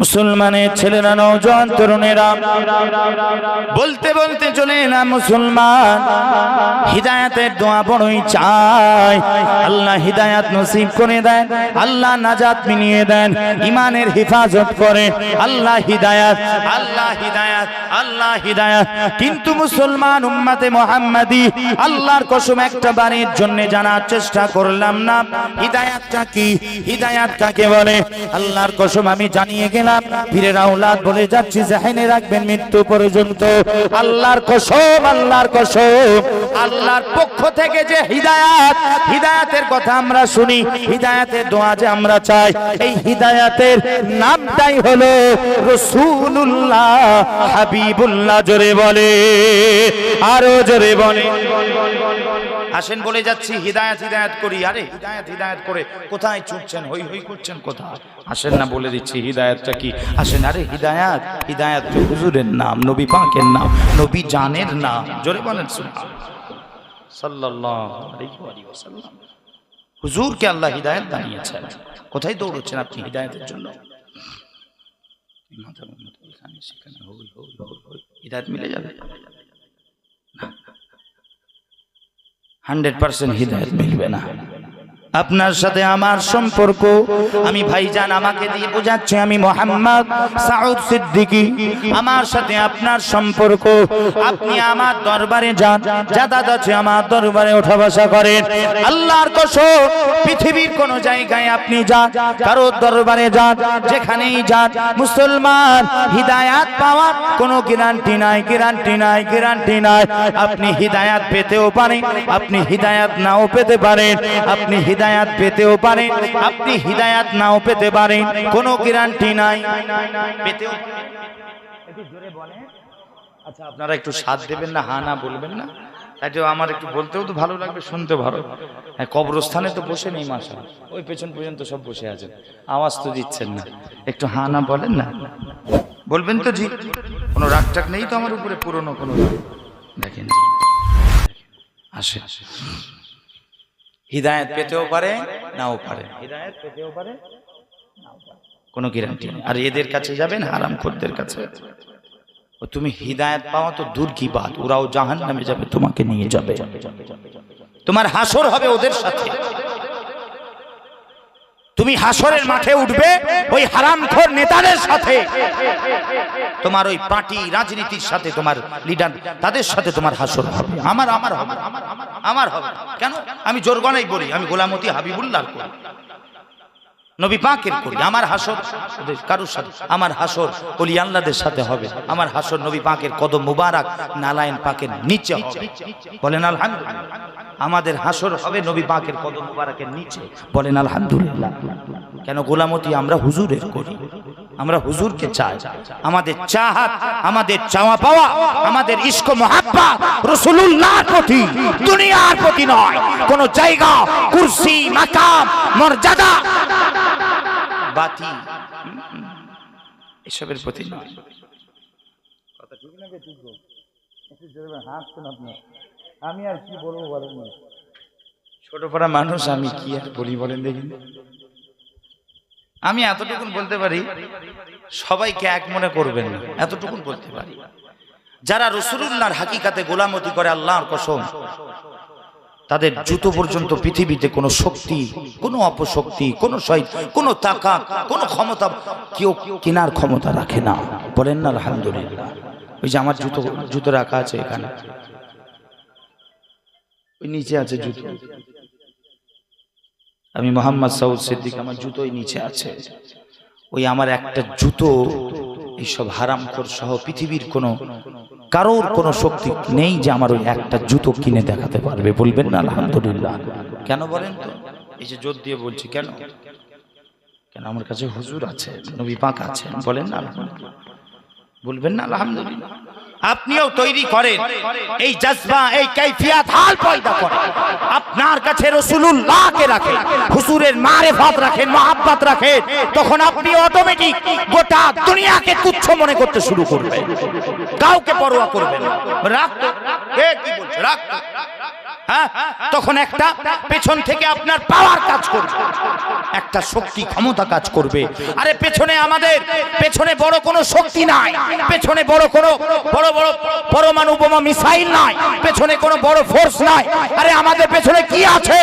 মুসলমানের ছেলেরা নওজোয়ান তরুণেরা বলতে বলতে চলে না মুসলমান হিদায়াতের দোয়া বড়ই চাই। আল্লাহ হিদায়াত নসিব করে দেন, আল্লাহ নাজাত মিলিয়ে দেন, ইমানের হেফাজত করে। আল্লাহ হিদায়াত, আল্লাহ হিদায়াত, আল্লাহ হিদায়াত। কিন্তু মুসলমান উম্মতে মুহাম্মাদি আল্লাহর কসম একটা বারের জন্য জানার চেষ্টা করলাম না হিদায়াতটা কি, হিদায়াত কাকে বলে। আল্লাহর কসম আমি জানিয়ে গেলাম, পীরের আওলাদ বলে যাচ্ছি জাহেনে রাখবেন মৃত্যু পর্যন্ত। আল্লাহর কসম, আল্লাহর কসম, আল্লাহর পক্ষ থেকে যে হিদায়াত, হিদায়াতের কথা আমরা শুনি, হিদায়াতের দোয়া যে আমরা চাই, এই হিদায়াতের নামটাই হলো রাসূলুল্লাহ হাবিবুল্লাহ। জোরে বলে, আরো জোরে বলে। আসেন বলে যাচ্ছি হিদায়াত হিদায়াত করি। আরে হিদায়াত হিদায়াত করে কোথায় ছুটছেন, হই হই করছেন কোথায়? আসেন না বলে দিচ্ছি হিদায়াতটা কি। আসেন। আরে হিদায়াত, হিদায়াত তো হুজুরের নাম, নবী পাকের নাম, নবী জানের নাম। জোরে বলেন সাল্লাল্লাহু আলাইহি ওয়াসাল্লাম। হুজুরকে আল্লাহ হিদায়াত দানিয়েছেন। কোথায় দৌড়চ্ছেন আপনি হিদায়াতের জন্য? হিদায়াত মিলে যাবে 100% হিদায়াত মিলবে না। আপনার সাথে আমার সম্পর্ক, আমি ভাইজান আমাকে দিয়ে বোঝাচ্ছে আমি মোহাম্মদ সাউদ সিদ্দিকী, আমার সাথে আপনার সম্পর্ক। আপনি আমার দরবারে যান, যাদাত আছে আমার দরবারে ওঠা বসা করেন। আল্লাহর কসম পৃথিবীর কোন জায়গায় আপনি যান, কারো দরবারে যান, যেখানেই যান, মুসলমান হিদায়াত পাওয়ার কোনো গ্যারান্টি নাই, গ্যারান্টি নাই, গ্যারান্টি নাই। আপনি হিদায়াত পেতেও পারেন, আপনি হিদায়াত নাও পেতে পারেন, আপনি হিদায়াত পেতেও পারেন, আপনি হিদায়াত নাও পেতে পারেন, কোনো গ্যারান্টি নাই। পেতেও একটু জোরে বলেন। আচ্ছা আপনারা একটু সাথ দেবেন না, হা না বলবেন না, তাইতো আমার একটু বলতেও তো ভালো লাগবে, শুনতে ভালো। হ্যাঁ, কবরস্থানে তো বসে নেই মাশা, ওই পেছন পর্যন্ত সব বসে আছেন, আওয়াজ তো দিচ্ছেন না। একটু হা না বলেন না, বলবেন তো জি? কোনো রাগ টাগ নেই তো আমার উপরে, পুরনো কোনো? দেখেন আসে, হিদায়াত পেতেও পারে নাও পারে, হিদায়াত পেতেও পারে নাও পারে, কোনো গ্যারান্টি নেই। আর এদের কাছে যাবেন হারামখোরদের কাছে, ও তুমি হিদায়াত পাওয়া তো দূর কি বাত, ওরাও জাহান্নামে যাবে, তোমাকে নিয়ে যাবে, তোমার হাসর হবে ওদের সাথে। তুমি হাসরের মাঠে উঠবে ওই হারামখোর নেতাদের সাথে, তোমার ওই পার্টি রাজনীতির সাথে, তোমার লিডার তাদের সাথে তোমার হাসর হবে। আমার আমার হবে, আমার হবে কেন? আমি জোরগনাই বলি, আমি গোলামতি হাবিবুল্লাহ করি, নবী পাকের করি। আমার হাসর কারোর সাথে, আমার হাসর ওলি আল্লাহদের সাথে হবে। আমার হাসর নবী পাকের কদম মুবারক নালায়েন পাকের নিচে হবে। বলেন আলহামদুলিল্লাহ। আমাদের হাসর হবে নবী পাকের কদম মুবারকের নিচে। বলেন আলহামদুলিল্লাহ। কেন? গোলামতি আমরা হুজুরের করি, আমরা হুজুরকে চাই। আমাদের চাহাত, আমাদের চাওয়া পাওয়া, আমাদের ইশক মুহাব্বত রাসূলুল্লাহর প্রতি, দুনিয়ার প্রতি নয়। কোন জায়গা, কুরসি, মাকাম, মর্যাদা, বাতি, এসবের প্রতি নয়। কথা ঠিক না? ঠিক হাসছেন আপনি, আমি আর কি বলবো বলেন? ছোট পড়া মানুষ আমি, কি আর বলি বলেন দেখি। আমি এতটুকুন বলতে পারি, সবাইকে এক মনে করবেন না, এতটুকুন বলতে পারি। যারা রাসূলুল্লাহর হাকিকাতে গোলামতি করে, আল্লাহর কসম, তাদের জুতো পর্যন্ত পৃথিবীতে কোনো শক্তি, কোনো অপশক্তি, কোনো কোনো তাকাত, কোনো ক্ষমতা কেউ কেনার ক্ষমতা রাখে না। বলেন না আলহামদুলিল্লাহ। ওই যে আমার জুতো রাখা আছে এখানে, ওই নিচে আছে জুতো, আমি মোহাম্মদ সাউদ সিদ্দিক, আমার জুতোই নিচে আছে। ওই আমার একটা জুতো এইসব হারামখোর সহ পৃথিবীর কোনো কারোর কোনো শক্তি নেই যে আমার ওই একটা জুতো কিনে দেখাতে পারবে। বলবেন না আলহামদুলিল্লাহ। কেন বলেন তো? এই যে জোর দিয়ে বলছি কেন? কেন? আমার কাছে হুজুর আছে, নবী পাক আছে। বলেন না আলহামদুলিল্লাহ। বলবেন না আলহামদুলিল্লাহ। আপনিও তৈরি করেন এই জজবা, এই কাইফিয়াত, হাল পয়দা করেন। আপনার কাছে রাসূলুল্লাহকে রাখেন, হুজুরের মারিফত রাখেন, মহব্বত রাখেন, তখন আপনি অটোমেটিক গোটা দুনিয়াকে তুচ্ছ মনে করতে শুরু করবেন, কাউকে পরোয়া করবেন না। রাখ তো, কে কি বলছে? রাখ তো, হ্যাঁ, তখন একটা পেছন থেকে আপনার পাওয়ার কাজ করবে, একটা শক্তি ক্ষমতা কাজ করবে। আরে পেছনে আমাদের পেছনে বড় কোনো শক্তি নাই, পেছনে বড় কোনো বড় বড় পরমাণু বোমা মিসাইল নাই, পেছনে কোনো বড় ফোর্স নাই। আরে আমাদের পেছনে কি আছে?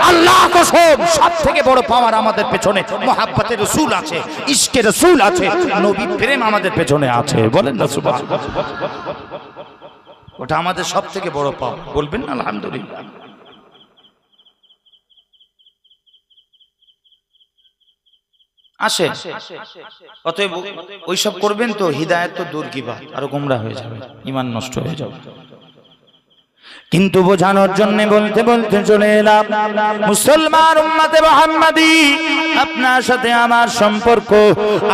আল্লাহ কসম, সব থেকে বড় পাওয়ার আমাদের পেছনে মুহাব্বতের রাসূল আছে, ইশকের রাসূল আছে, নবী প্রেম আমাদের পেছনে আছে। বলেন না সুবহানাল্লাহ। ওটা আমাদের সব থেকে বড় পাওয়া। বলবেন না আলহামদুলিল্লাহ। আসে অতএব ওইসব করবেন তো হিদায়াত তো দূর কি বাত, আরো গোমরা হয়ে যাবে, ঈমান নষ্ট হয়ে যাবে। কিন্তু বোঝানোর জন্য বলতে বলতে চলে এলাম, মুসলমান উম্মতে মুহাম্মাদি, আপনার সাথে আমার সম্পর্ক,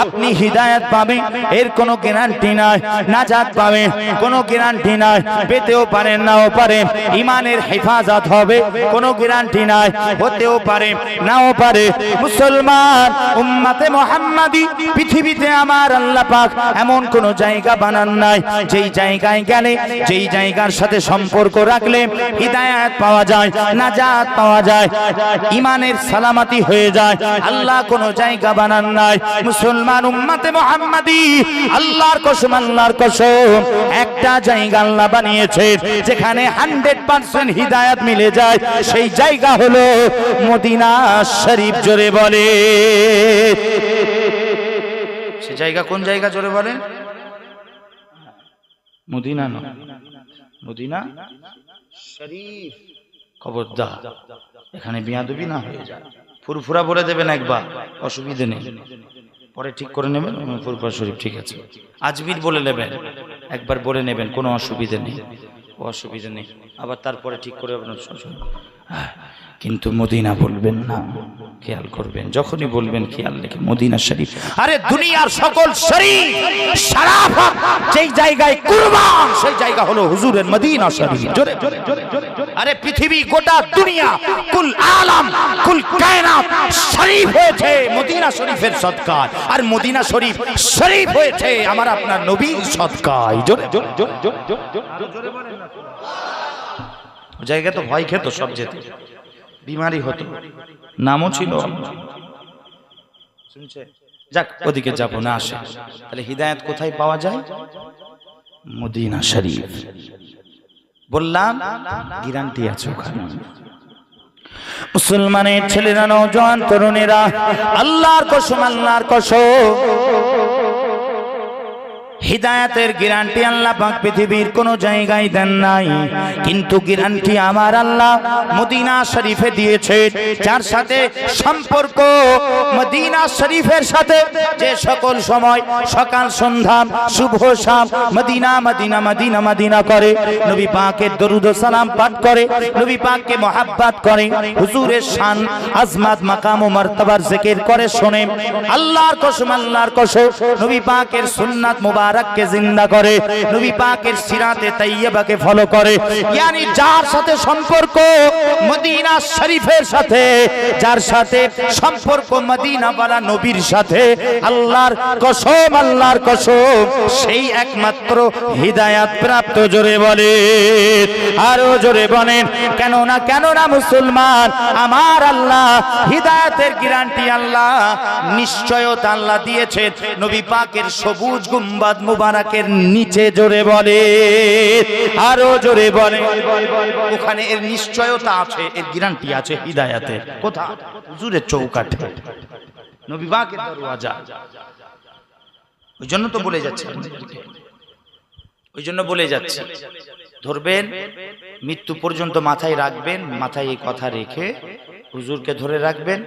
আপনি হিদায়াত পাবেন এর কোনো গ্যারান্টি নাই, নাজাত পাবেন কোনো গ্যারান্টি নাই, পেতেও পারেন নাও পারেন, ঈমানের হেফাজত হবে কোনো গ্যারান্টি নাই, হতেও পারে নাও পারে। মুসলমান উম্মতে মুহাম্মাদি, পৃথিবীতে আমার আল্লাহ পাক এমন কোন জায়গা বানান নাই যেই জায়গায় গেলে, যেই জায়গার সাথে সম্পর্ক রাখলে হিদায়াত পাওয়া যায়, নাজাত পাওয়া যায়, ঈমানের সালামতি হয়ে যায়। আল্লাহ কোন জায়গা বানান নাই। মুসলমান উম্মতে মুহাম্মাদি, আল্লাহর কসম, আল্লাহর কসম, একটা জায়গা আল্লাহ বানিয়েছে যেখানে 100% হিদায়াত মিলে যায়, সেই জায়গা হলো মদিনা শরীফ। জোরে বলে সে জায়গা কোন জায়গা? জোরে বলে। মদিনা নয়, মদিনা শরীফ। খবরদার এখানে বিয়াদবি না হয়ে যায়। ফুরফুরা বলে দেবেন একবার, অসুবিধে নেই, পরে ঠিক করে নেবেন। ফুরফুরা শরীফ ঠিক আছে। আজমির বলে নেবেন, একবার বলে নেবেন, কোনো অসুবিধে নেই, অসুবিধে নেই। আবার তারপরে ঠিক করে আপনার কিন্তু মদিনা বলবেন না, খেয়াল করবেন, যখনই বলবেন খেয়াল রেখে মদিনা শরীফ। আরে দুনিয়ার সকল শরীফ শরাফত যেই জায়গায় কুরবান, সেই জায়গা হলো হুজুরের মদিনা শরীফ। জোরে জোরে জোরে। আরে পৃথিবী, গোটা দুনিয়া, কুল আলম, কুল কায়নাত শরীফ হয়েছে মদিনা শরীফের সদকায়, আর মদিনা শরীফ শরীফ হয়েছে আমার আপনার নবীর সদকায়। জোরে জোরে জোরে জোরে বলেন না। জায়গা তো ভয় খেত, সব যেতে, বিমারি হতো, নামও ছিল। শুনছে? যাক, ওদিকে যাব না, আসে। তাহলে হিদায়াত কোথায় পাওয়া যায়? মদিনা শরীফ। বললাম গ্যারান্টি আছে ওখানে। মুসলমানের ছেলেরা, নওজোয়ান তরুণেরা, আল্লাহর কসম, আল্লাহর কসম, হিদায়াতের গ্যারান্টি আল্লাহ পাক পৃথিবীর কোন জায়গায় দেন নাই, কিন্তু গ্যারান্টি আমার আল্লাহ মদিনা শরীফে দিয়েছে। যার সাথে সম্পর্ক মদিনা শরীফের সাথে, যে সকল সময় সকাল সন্ধ্যা শুভ শাম মদিনা মদিনা মদিনা মদিনা করে, নবী পাকের দরুদ ও সালাম পাঠ করে, নবী পাককে মহব্বত করে, হুজুরের শান আজমাত মাকাম ও মারতাবার জিকির করে, শোনে, আল্লাহর কসম, আল্লাহর কসম, নবী পাকের সুন্নাত মুবারককে জিন্দা করে, নবী পাকের সিরাতে তাইয়্যিবাকে ফলো করে। ইয়ানি যার সাথে সম্পর্ক মদিনা শরীফের সাথে, যার সাথে সম্পর্ক মদিনা ওয়ালা নবীর সাথে, আল্লাহর কসম, আল্লাহর কসম, সেই একমাত্র হিদায়াত প্রাপ্ত। জোরে বলে, আরো জোরে বলেন। কেননা কেননা মুসলমান, আমার আল্লাহ হিদায়াতের গ্যারান্টি আল্লাহ নিশ্চয়তা আল্লাহ দিয়েছেন নবী পাকের সবুজ গুম্বাদ মুবারকের নিচে। জোরে বলে, আরো জোরে বলে। ওখানে এর নিশ্চয়তা আছে, এর গ্যারান্টি আছে হিদায়াতের। কোথায়? হুজুরের চৌকাঠে, নবী পাকের দরওয়াজা। ওই জন্য তো বলে যাচ্ছে, ওই জন্য বলে যাচ্ছে, ধরবেন মৃত্যু পর্যন্ত মাথায় রাখবেন, মাথায় এই কথা রেখে হুজুরকে ধরে রাখবেন,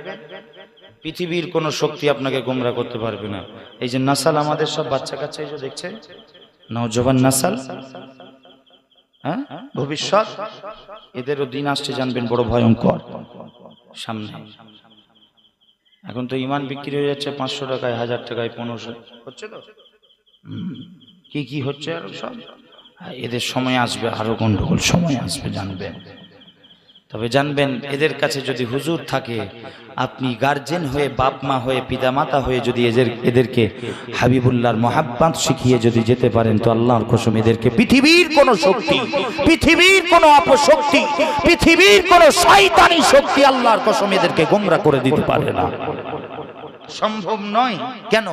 পৃথিবীর কোন শক্তি আপনাকে গোমরা করতে পারবে না। এই যে নাসাল, আমাদের সব বাচ্চা কাচ্চা এই যে দেখছে, নওজওয়ান নাসাল, হ্যাঁ, ভবিষ্যৎ, এদেরও দিন আসছে জানবেন বড় ভয়ঙ্কর সামনে। এখন তো ইমান বিক্রি হয়ে যাচ্ছে 500 টাকায়, 1000 টাকায়, 1500 হচ্ছে তো, কি কি হচ্ছে আর সব। এদের সময় আসবে, আরো গন্ডগোল সময় আসবে জানবেন। তবে জানবেন এদের কাছে যদি হুজুর থাকে, আপনি গার্জেন হয়ে, বাপ মা হয়ে, পিতামাতা হয়ে যদি এদেরকে হাবিবুল্লাহর মহাব্বত শিখিয়ে যদি যেতে পারেন, তো আল্লাহর কসম এদেরকে পৃথিবীর কোন শক্তি, পৃথিবীর কোন অপশক্তি, পৃথিবীর কোন শয়তানি শক্তি আল্লাহর কসম এদেরকে গোমরাহ করে দিতে পারে না। সম্ভব নয়। কেন?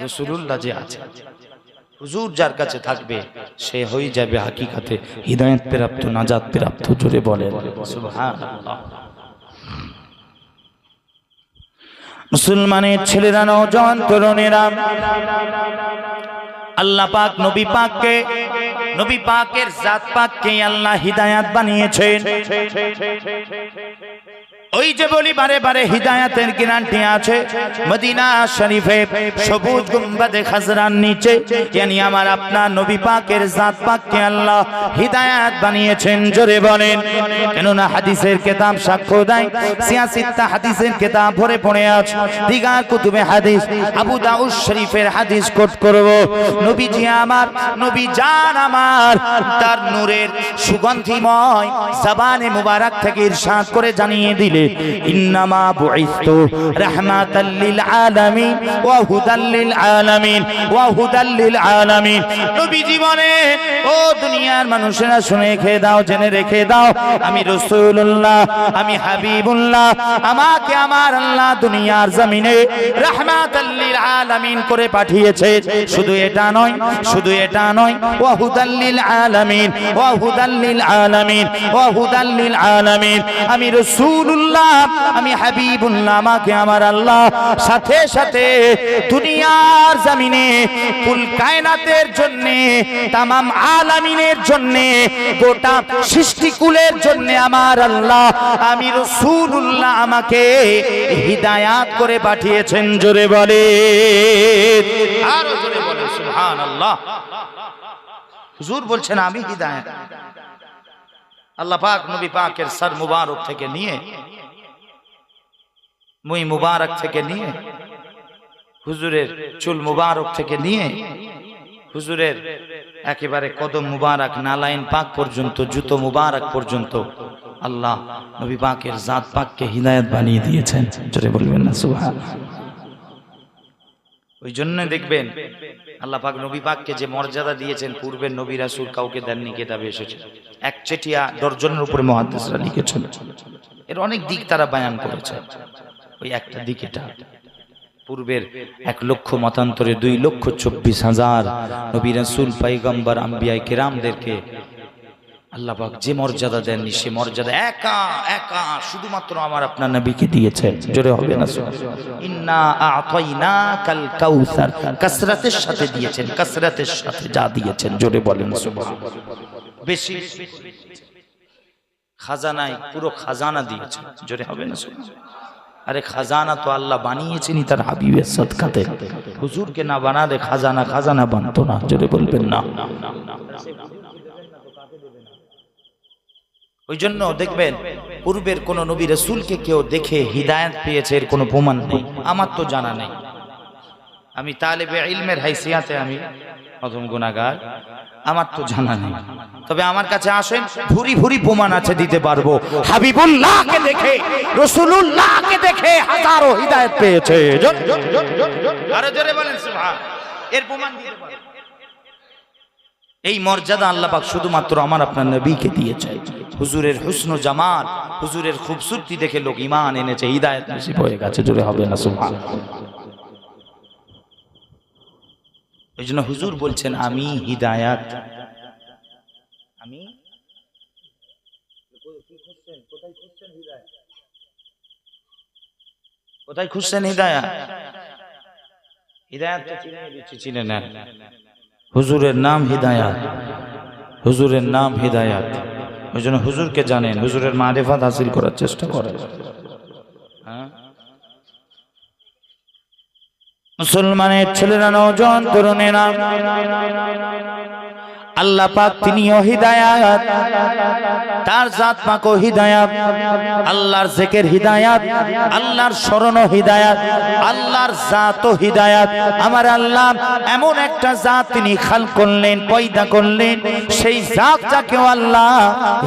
রাসূলুল্লাহ যে আছে, হুজুর যার কাছে থাকবে সে হয়ে যাবে হাকিকাতে হিদায়াত প্রাপ্ত, নাজাত প্রাপ্ত। জোরে বলেন সুবহানাল্লাহ। মুসলমানের ছেলেরা, নওজোয়ান তরুণেরা, আল্লাহ পাক নবী পাককে, নবী পাকের জাত পাককে আল্লাহ হিদায়াত বানিয়েছেন। ওই যে বলি বারে বারে হিদায়াতের গ্যারান্টি আছে মদিনা শরীফে সবুজ গুম্বাদে খাজরার নিচে, yani আমার আপনার নবী পাকের জাত পাককে আল্লাহ হিদায়াত বানিয়েছেন। জোরে বলেন। কেননা হাদিসের কিতাব সাক্ষ্য দেয়, সিয়াসিত্তা হাদিসের কিতাব ভরে পড়ে আছে, দিগার কুতুবে হাদিস, আবু দাউদ শরীফের হাদিস কোট করব। নবীজি আমার, নবী জান আমার, তার নূরের সুগন্ধিময় জবানে মুবারক থেকে ইরশাদ করে জানিয়ে দিলেন, ইন্নামা বুইস্তু রাহমাতাল লিল আলামিন ওয়া হুদাল লিল আলামিন ওয়া হুদাল লিল আলামিন। নবী জীবনে, ও দুনিয়ার মানুষেরা শুনে রেখে দাও, জেনে রেখে দাও, আমি রাসূলুল্লাহ, আমি হাবিবুল্লাহ, আমাকে আমার আল্লাহ দুনিয়ার জমিনে রাহমাতাল লিল আলামিন করে পাঠিয়েছে। শুধু এটা নয়, শুধু এটা নয়, ওয়া হুদাল লিল আলামিন ওয়া হুদাল লিল আলামিন ওয়া হুদাল লিল আলামিন। আমি রাসূলুল্লাহ, আমি হাবিবুল্লাহ, আমাকে আমার আল্লাহ সাথে সাথে দুনিয়ার জমিনে কুল কায়নাতের জন্য, তামাম আলামিনের জন্য, গোটা সৃষ্টিকুলের জন্য আমার আল্লাহ, আমি রাসূলুল্লাহ, আমাকে হিদায়াত করে পাঠিয়েছেন। জোরে বলে, আরো জোরে বলে সুবহানাল্লাহ। হুজুর বলছেন আমি হিদায়াত। আল্লাহ পাক নবী পাকের সর মুবারক থেকে নিয়ে, মুই মুবারক থেকে নিয়ে, হুজুরের চুল মুবারক থেকে নিয়ে, হুজুরের একেবারে কদম মুবারক, নালাইন পাক পর্যন্ত, জুতো মুবারক পর্যন্ত আল্লাহ নবী পাকের জাত পাককে হিদায়াত বানিয়ে দিয়েছেন। জোরে বলবেন না সুবহানাল্লাহ। ওই জন্য দেখবেন আল্লাহ পাক নবী পাককে যে মর্যাদা দিয়েছেন, পূর্বের নবী রাসূল কাউকে দেননি। কিতাবে এসেছে, একচেটিয়া দর্জনের উপরে মুহাদ্দিসরা লিখেছেন। এর অনেক দিক তারা বয়ান করেছে। ওই একটা দিক এটা, পূর্বের 1,00,000 মতান্তরে 2,24,000 নবী রাসূল, পয়গম্বর, আম্বিয়ায়ে কেরামদেরকে আল্লাহ পাক যে মর্যাদা দেননি, সে মর্যাদা একা একা শুধুমাত্র আমার আপনার নবীকে দিয়েছেন। জোরে হবে না সুবহানাল্লাহ। ইন্না আ'তাইনাকাল কাউসার, কাসরাতের সাথে দিয়েছেন, কাসরাতের সাথে যা দিয়েছেন। জোরে বলেন সুবহানাল্লাহ। বেশি খাজানায় পুরো খাজানা দিয়েছেন। জোরে হবে না সুবহানাল্লাহ। আরে খাজানা তো আল্লাহ বানিয়েছেনই তার হাবিবের সদকাতে। হুজুরকে না বানালে খাজানা খাজানা বানতো না। জোরে বলবেন না। ওই জন্য দেখবেন পূর্বের কোন নবী রাসূলকে কেউ দেখে হিদায়াত পেয়েছে এর কোনো প্রমাণ নেই, আমার তো জানা নেই। আমি তালেবে ইলমের হাইসিয়াতে আমি প্রথম গুনাহগার, আমার তো জানা নেই। তবে আমার কাছে আসেন, ভুরি ভুরি প্রমাণ আছে, দিতে পারবো। হাবিবুল্লাহকে দেখে, রাসূলুল্লাহকে দেখে হাজারো হিদায়াত পেয়েছে। আরে জোরে বলেন সুবহানাল্লাহ। এর প্রমাণ দিতে পারবো। এই মর্যাদা আল্লাহ পাক শুধুমাত্র আমার আপনার নবীকে দিয়েছে। হুজুরের হুসন জামাল, হুজুরের খুবসুরতি দেখে লোক ঈমান এনেছে, হিদায়াত নসিব হয়ে গেছে। জোরে হবে না সুবহানাল্লাহ। এই জন্য হুজুর বলছেন আমি হিদায়াত। আমি কোথায় খুঁজছেন হিদায়াত? হিদায়াত তো চিনে নেন। হুজুরের নাম হিদায়াত, হুজুরের নাম হিদায়াত। ওই জন্য হুজুরকে জানেন, হুজুরের মারিফাত হাসিল করার চেষ্টা করেন। মুসলমানের ছেলেরা, নওজোয়ান তরুণেরা, আল্লাহ পাক তিনিও হিদায়াত, তার জাত পাকও হিদায়াত, আল্লাহর জিকির হিদায়াত, আল্লাহর শরণ হিদায়াত, আল্লাহর জাতও হিদায়াত। আমার আল্লাহ এমন একটা জাত তিনি খাল করলেন, পয়দা করলেন, সেই জাতটাকেও আল্লাহ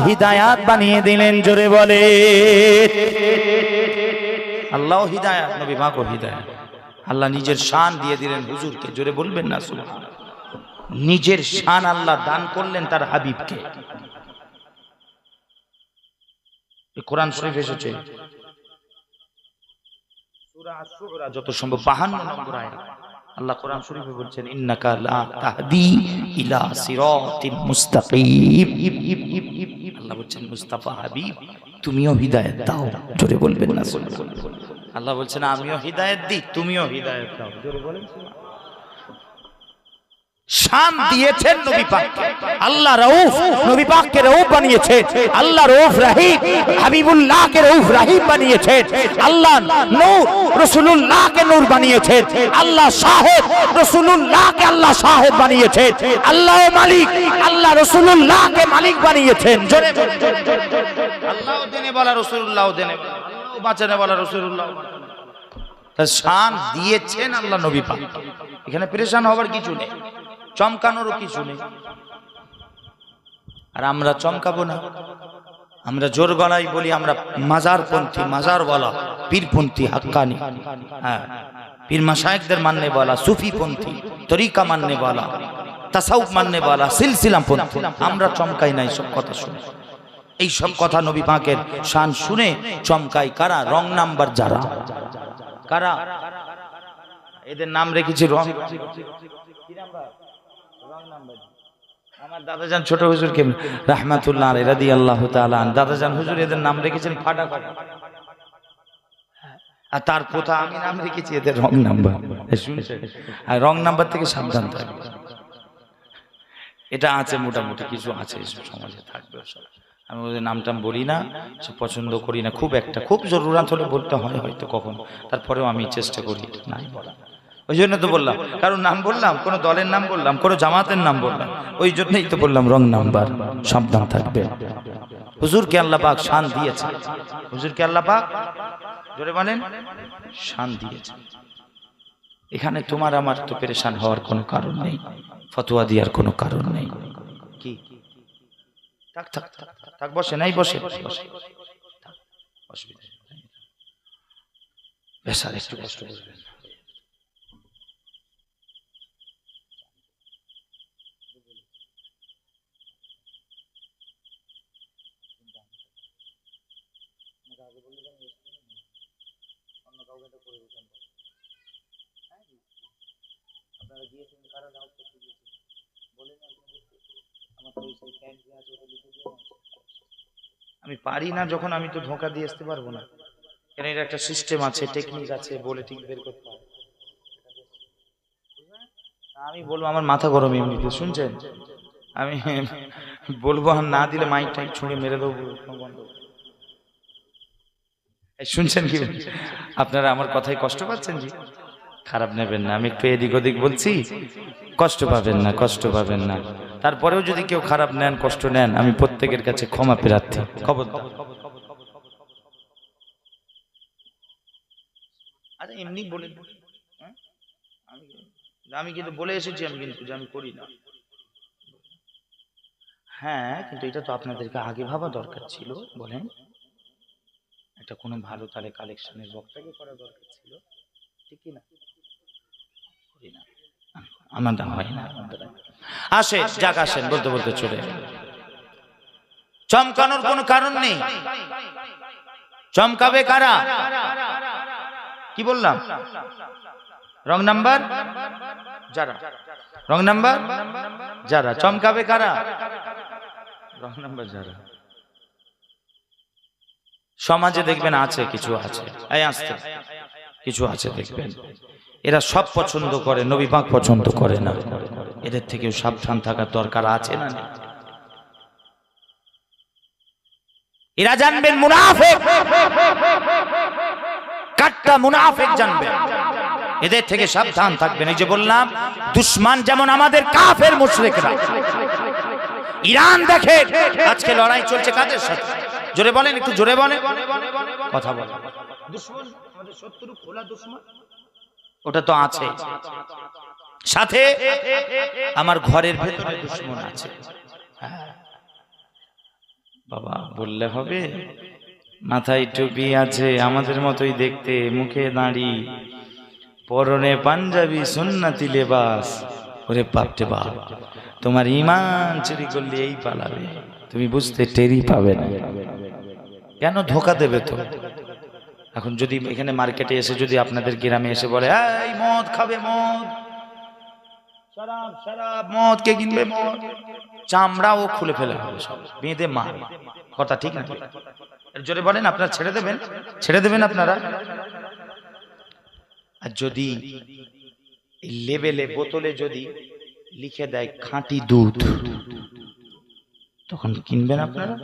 হিদায়াত বানিয়ে দিলেন। জোরে বলে আল্লাহ হিদায়াত, নবী পাকও হিদায়াত। আল্লাহ নিজের শান দিয়ে দিলেন হুজুরকে। জোরে বলবেন না সুবহানাল্লাহ। নিজের শান আল্লাহ দান করলেন তার হাবিবকে। কোরআন শরীফ এসেছে সূরা আশ-শুরা যত সম্ভব 52 নম্বর আয়াত। আল্লাহ কোরআন শরীফে বলছেন ইন্নাকা লা তাহদি ইলা সিরাতিম মুস্তাকিম। আল্লাহ বলছেন মুস্তাফা হাবিব তুমিও হিদায়াত দাও। জোরে বলবেন না সুবহানাল্লাহ। আল্লাহ বলছেন আমিও হিদায়াত দিই, তুমিও হিদায়াত দাও। জোরে বলেন। শান দিয়েছেন নবী পাককে। আল্লাহ রউফ, নবী পাককে রউফ বানিয়েছেন। আল্লাহ রউফ রহিম, হাবিবুল্লাহকে রউফ রহিম বানিয়েছেন। আল্লাহ নূর, রাসূলুল্লাহকে নূর বানিয়েছেন। আল্লাহ শাহেদ, রাসূলুল্লাহকে আল্লাহ শাহেদ বানিয়েছেন। আল্লাহ মালিক, আল্লাহ রাসূলুল্লাহকে মালিক বানিয়েছেন। জোরে আল্লাহ দেনে বলা, রাসূলুল্লাহ দেনে বলা, আল্লাহ বাঁচানে বলা, রাসূলুল্লাহ তার শান দিয়েছেন আল্লাহ নবী পাক। এখানে পেরেশান হবার কিছু নেই, চমকানোরও কিছু নেই। আর আমরা চমকাবো না, আমরা জোর গলায় বলি আমরা মাজারপন্থী, মাজার বলা, পীরপন্থী, হাক্কানি, হ্যাঁ পীর মাশায়েখদের মাননে বলা, সুফিপন্থী, তরিকা মাননে বলা, তাসাউফ মাননে বলা, সিলসিলা পন্থী। আমরা চমকাই নাই সব কথা শুনে। এই সব কথা নবী পাকের শান শুনে চমকাই কারা? রং নাম্বার যারা। কারা? এদের নাম রেখেছি রং। আমার দাদাজান ছোট হুজুরকে রাহমাতুল্লাহ আলাইহি রাদিয়াল্লাহু তাআলা আন, দাদাজান হুজুর এদের নাম রেখেছেন ফাটাফাটি। আর তার কথা আমি নাম রেখেছি এদের রং নাম্বার। আর রং নাম্বার থেকে সাবধান থাকবে। এটা আছে, মোটামুটি কিছু আছে সমাজে থাকবে। আমি ওদের নাম টাম বলি না, পছন্দ করি না খুব একটা। খুব জরুরত হলে বলতে হয় হয়তো কখন, তারপরেও আমি চেষ্টা করি নাই বলা। ওই জন্য তো বললাম, কারণ নাম বললাম, কোনো দলের নাম বললাম, কোনো জামাতের নাম বললাম, ওই জন্যই তো বললাম রং নাম্বার। সাবধান থাকবে। হুজুরকে আল্লাহ পাক শান দিয়েছে, হুজুরকে আল্লাহ পাক জোরে বলেন শান দিয়েছে। এখানে তোমার আমার তো পেরেশান হওয়ার কোনো কারণ নেই, ফতোয়া দেওয়ার কোনো কারণ নেই। কি থাক থাক থাক, বসে নাই, বসে অসুবিধা বেসার, একটু কষ্ট করবেন। আপনারা গিয়েছেন কারা দাওয়াত করতে গিয়েছেন বলেন, আমি পারি না যখন, আমি তো ধোঁকা দিয়ে আসতে পারবো না। কেন এর একটা সিস্টেম আছে, টেকনিক আছে, বলে ঠিক বের করতে হবে। আমি বলবো আমার মাথা গরম এমনিতে, শুনছেন? আমি বলবো আর না দিলে মাইক টাইক ছুঁড়ে মেরে দেবো। শুনছেন কি আপনারা? আমার কথায় কষ্ট পাচ্ছেন? জি, খারাপ নেবেন না, আমি একটু এদিক ওদিক বলছি, কষ্ট পাবেন না, কষ্ট পাবেন না। তারপরেও যদি কেউ খারাপ নেন, কষ্ট নেন, আমি প্রত্যেকের কাছে ক্ষমা প্রার্থী। খবর আরে এমনি বলে, আমি কিন্তু বলে এসেছি আমি কিন্তু যে আমি করি না। হ্যাঁ, কিন্তু এটা তো আপনাদেরকে আগে ভাবা দরকার ছিল। বলেন, এটা কোনো ভালো তাহলে কালেকশনের বক্তাকে করা দরকার ছিল, ঠিক কি না? করি না, আমাদের হয় না। আসে যাক, আসেন, বলতে বলতে চলে। চমকানোর কোনো কারণ নেই। চমকাবে কারা? কি বললাম? রং নাম্বার যারা, রং নাম্বার যারা। চমকাবে কারা? রং নাম্বার যারা। সমাজে দেখবেন আছে, কিছু আছে, এই আসতে কিছু আছে দেখবেন, এরা সব পছন্দ করে, নবী পাক পছন্দ করে না। এদের থেকেও সাবধান থাকার দরকার আছে না? এরা জানবেন মুনাফিক, কাট্টা মুনাফিক জানবেন। এদের থেকে সাবধান থাকবেন। এই যে বললাম, দুশমন যেমন আমাদের কাফের মুশরিকরা, ইরান দেখে আজকে লড়াই চলছে কাদের সাথে? জোরে বলেন, একটু জোরে বলেন, কথা বলেন। দুশমন, আমাদের শত্রু, খোলা দুশমন, ওটা তো আছে। সাথে আমার ঘরের ভেতরে দুশমন আছে। বাবা বললে হবে? মাথায় টুপি আছে, আমাদের মতোই দেখতে, মুখে দাড়ি, পরনে পাঞ্জাবি, সুন্নতি লেবাস। ওরে বাপরে বাপ, তোমার ঈমান চুরি করলে এই পালাবে, তুমি বুঝতে টেরই পাবে না। কেন ধোকা দেবে তো? এখন যদি এখানে মার্কেটে এসে যদি আপনাদের গ্রামে এসে বলে এই মদ খাবে, মদ, শরাব শরাব, মদ কে কিনবে, মদ, চামড়াও খুলে ফেলে হবে, সব বেঁধে মার। কথা ঠিক না? জোরে বলেন, আপনারা ছেড়ে দেবেন? ছেড়ে দেবেন আপনারা? আর যদি লেবেলে, বোতলে যদি লিখে দেয় খাঁটি দুধ, তখন কিনবেন আপনারা?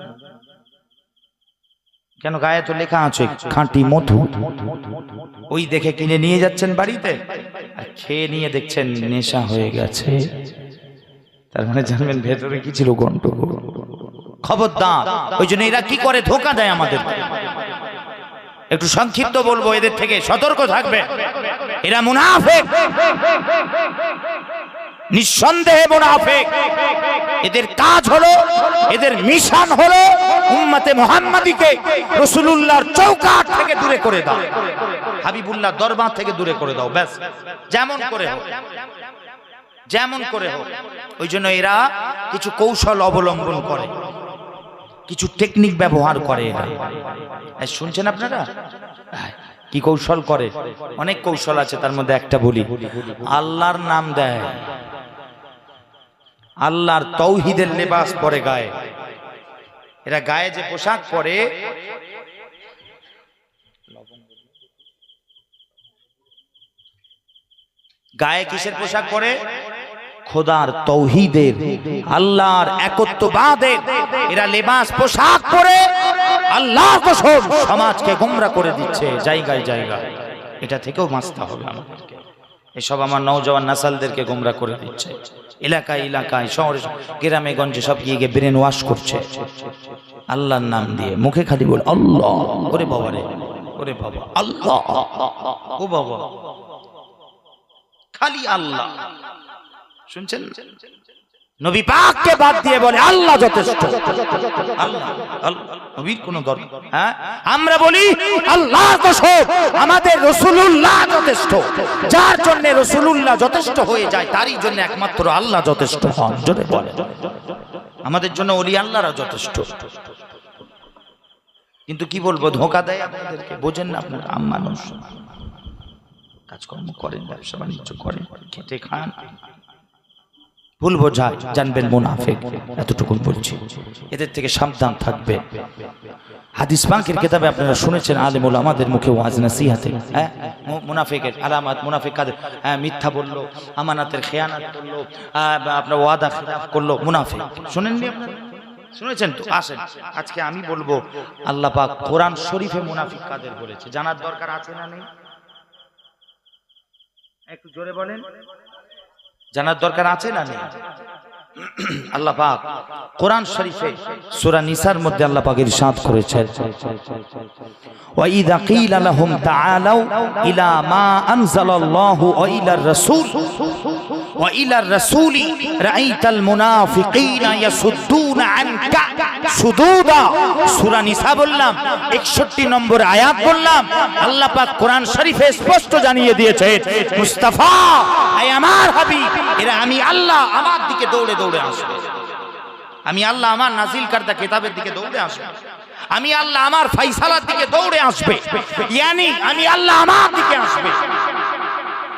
কেন? গায়ে তো লেখা আছে খাঁটি মধু। ওই দেখে কিনে নিয়ে যাচ্ছেন বাড়িতে, আর খেয়ে নিয়ে দেখছেন নেশা হয়ে গেছে। তার মানে জানবেন ভেতরে কি ছিল, গন্ডগোল। খবরদার। ওই জন্য এরা কি করে? ধোকা দেয় আমাদের। একটু সংক্ষিপ্ত বলবো, এদের থেকে সতর্ক থাকবে। এরা মুনাফিক, নিঃসন্দেহে মুনাফিক। এদের কাজ হলো, এদের মিশন হলো উম্মতে মুহাম্মাদীকে রাসূলুল্লাহর চৌকাঠ থেকে দূরে করে দাও, হাবিবুল্লাহ দরবার থেকে দূরে করে দাও, ব্যাস। যেমন করে হোক, যেমন করে হোক। ওই জন্য এরা কিছু কৌশল অবলম্বন করে, কিছু টেকনিক ব্যবহার করে। এরা শুনছেন আপনারা কি কৌশল করে? অনেক কৌশল আছে, তার মধ্যে একটা বলি। আল্লাহর নাম দেয়, আল্লাহর তাওহীদের লেবাস পরে গায়ে। এরা গায়ে যে পোশাক পরে, গায়ে কিসের পোশাক পরে? খোদার তাওহীদের, আল্লাহর একত্ববাদের এরা লেবাস পোশাক পরে আল্লাহর কসম সমাজকে গোমরা করে দিচ্ছে জায়গায় জায়গায়। এটা থেকেও বাঁচতে হবে আমাদেরকে। এসব আমার নওজওয়ান নাসালদেরকে গোমরা করে দিচ্ছে, এলাকায় এলাকায়, শহরে গ্রামে গঞ্জে সব গিয়ে গিয়ে ব্রেন ওয়াশ করছে আল্লাহর নাম দিয়ে। মুখে খালি বল আল্লাহ, ওরে বাবা রে, ওরে বাবা আল্লাহ, ও বাবা খালি আল্লাহ। শুনছেন? নবী পাককে বাদ দিয়ে বলে আল্লাহ যথেষ্ট, আল্লাহ, নবীর কোনো দরকার? হ্যাঁ, আমরা বলি আল্লাহর কসম আমাদের রাসূলুল্লাহ যথেষ্ট। যার জন্য রাসূলুল্লাহ যথেষ্ট হয়ে যায়, তারই জন্য একমাত্র আল্লাহ যথেষ্ট হন। জোরে বলে, আমাদের জন্য ওলি আল্লাহরা যথেষ্ট। কিন্তু কি বলবো, ধোঁকা দেয় আপনাদেরকে। বোঝেন না আপনারা? মানুষ কাজকর্ম করেন, ব্যবসা বাণিজ্য করেন, খেটে খান, ভুল বোঝায়, জানবেন মুনাফিক। এতটুকু বলছি, এদের থেকে সাবধান থাকবে। হাদিস পাকের কিতাবে আপনারা শুনেছেন আলেমুল আমাদের মুখে ওয়াজ নসিহতে, হ্যাঁ, মুনাফিকের আলামত। মুনাফিক কাদের? হ্যাঁ, মিথ্যা বললো, আমানাতের খেয়ানত করলো, আপনার ওয়াদা খিলাফ করলো, মুনাফিক। শুনেননি আপনারা? শুনেছেন তো? আসেন আজকে আমি বলবো আল্লাহ পাক কোরআন শরীফে মুনাফিক কাদের বলেছে, জানার দরকার আছে না নেই? একটু জোরে বলেন, জানার দরকার আছে না নেই? আল্লাহ পাক কোরআন শরীফে সূরা নিসার মধ্যে আল্লাহ পাক ইরশাদ করেছেন, ওয়া ইযা কিলা লাহুম তাআলাউ ইলা মা আনজালাল্লাহু ওয়া ইলার রাসূল ওয়া ইলার রাসূলি রাআইতাল মুনাফিকিনা ইয়াসুদ্দুনা আনকা সুদুদা। সূরা নিসা বললাম, 61 নম্বর আয়াত বললাম। আল্লাহ পাক কোরআন শরীফে স্পষ্ট জানিয়ে দিয়েছেন, মুস্তাফা, আয় আমার হাবিব, এরা আমি আল্লাহ আমার দিকে দৌড়ে দৌড়ে আসবে। আমি আল্লাহ আমার নাজিল করদা কিতাবের দিকে দৌড়ে আসবে। আমি আল্লাহ আমার ফয়সালার দিকে দৌড়ে আসবে, ইয়ানি আমি আল্লাহ আমার দিকে আসবে।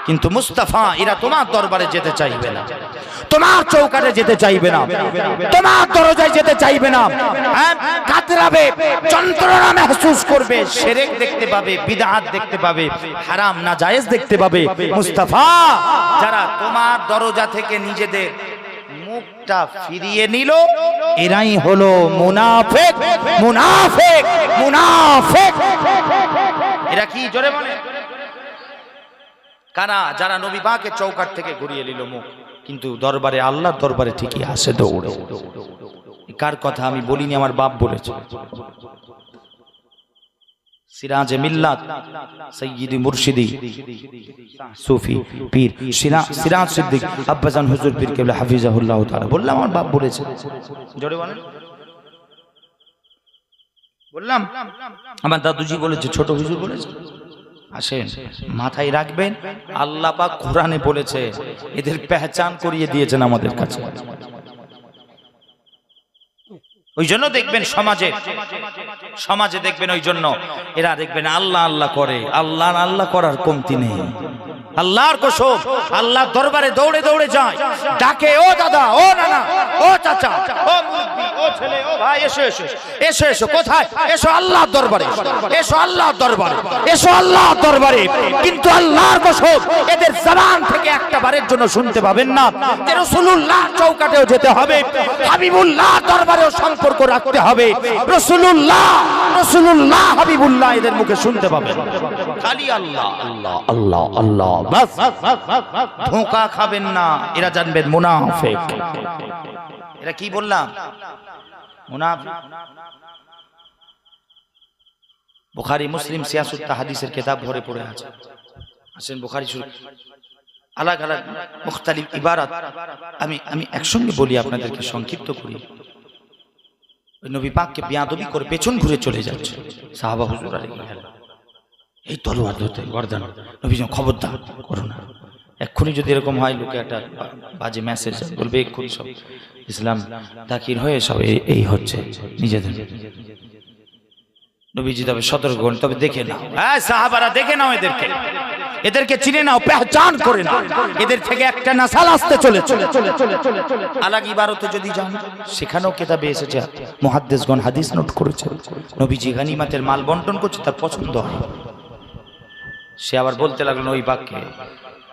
কিন্তু মুস্তাফা, এরা তোমার দরবারে যেতে চাইবে না, তোমার চৌকাঠে যেতে চাইবে না, তোমার দরজায় যেতে চাইবে না। কাতরাবে, যন্ত্রণা महसूस করবে, শিরক দেখতে পাবে, বিদআত দেখতে পাবে, হারাম নাজায়েজ দেখতে পাবে। মুস্তাফা, যারা তোমার দরজা থেকে নিজেদের মুখটা ফিরিয়ে নিল, এরাই হলো মুনাফিক, মুনাফিক, মুনাফিক। এরা কি? জোরে বলে কারা? যারা নবী পাকের চৌকাঠ থেকে ঘুরিয়ে নিল মুখ, কিন্তু দরবারে, আল্লাহর দরবারে ঠিকই আসে দৌড়ে। কার কথা আমি বলিনি, আমার বাপ বলেছে। সিরাজে মিল্লাত সৈয়দি মুর্শিদি সুফি পীর সিরাজ সিদ্দিক আব্বাজান হুজুর পীর কেবলা হাফিজাহুল্লাহ তাআলা, বললাম আমার বাপ বলেছে। জোরে বলেন। বললাম আমার দাদুজি বলেছে, ছোট হুজুর বলেছে। আসেন, মাথায় রাখবেন, আল্লাহ পাক কোরআনে বলেছে, এদের পেহচান করিয়ে দিয়েছেন আমাদের কাছে। ওই জন্য দেখবেন সমাজে দেখবেন, ওই জন্য এরা দেখবেন আল্লাহ আল্লাহ করে, আল্লাহ করার কমতি নেই। আল্লাহর কসম, আল্লাহর দরবারে দৌড়ে দৌড়ে যায়, ডাকে, ও দাদা, ও নানা, ও চাচা, ও মুরব্বি, ও ছেলে, ও ভাই, এসো এসো এসো এসো। কোথায়? এসো আল্লাহর দরবারে, এসো আল্লাহর দরবারে, এসো আল্লাহর দরবারে। কিন্তু আল্লাহর কসম, এদের জবান থেকে একটা বারের জন্য শুনতে পাবেন না যে রাসূলুল্লাহ চৌকাটেও যেতে হবে, হাবিবুল্লাহ দরবারেও সম্পর্ক রাখতে হবে। রাসূলুল্লাহ হাবিবুল্লাহ এদের মুখে শুনতে পাবেন খালি আল্লাহ আল্লাহ আল্লাহ আল্লাহ, বাস। ধোঁকা খাবেন না, এরা জানবেন মুনাফিক। এরা কি বললাম? মুনাফিক। বুখারী মুসলিম সিয়াসুত হাদিসের কিতাব ভরে পড়ে আছে। আসেন বুখারী শরীফ আলাদা আলাদা মুখতালিফ ইবারাত আমি একসঙ্গে বলি, আপনাদেরকে সংক্ষিপ্ত করি। ওই নবী পাককে বিয়াদবি করে পেছন ঘুরে চলে যাচ্ছে সাহাবা হুজুর আলাইহিস, এই তলোয়ার ধরতে গর্দান। নবী খবরদার করো না, এক্ষুনি যদি এরকম হয়, লোকে একটা বাজে মেসেজ বলবে, এক্ষুনি সব ইসলাম দাখিল হয়ে সব এই হচ্ছে নিজেদের। নবীজি তবে সতর্ক করেন, তবে দেখে নাও, হ্যাঁ সাহাবারা দেখে নাও, এদেরকে চিনে নাও, পেহচান করে নাও, এদের থেকে একটা নাসাল আসতে চলেছে। আলাগ ইবারতে যদি যান, সেখানেও কিতাবে এসেছে, মুহাদ্দিসগণ হাদিস নোট করেছে, নবীজি গনিমতের মাল বন্টন করছে, তার পছন্দ হয়। সে আবার বলতে লাগলো ওই বাক্যে,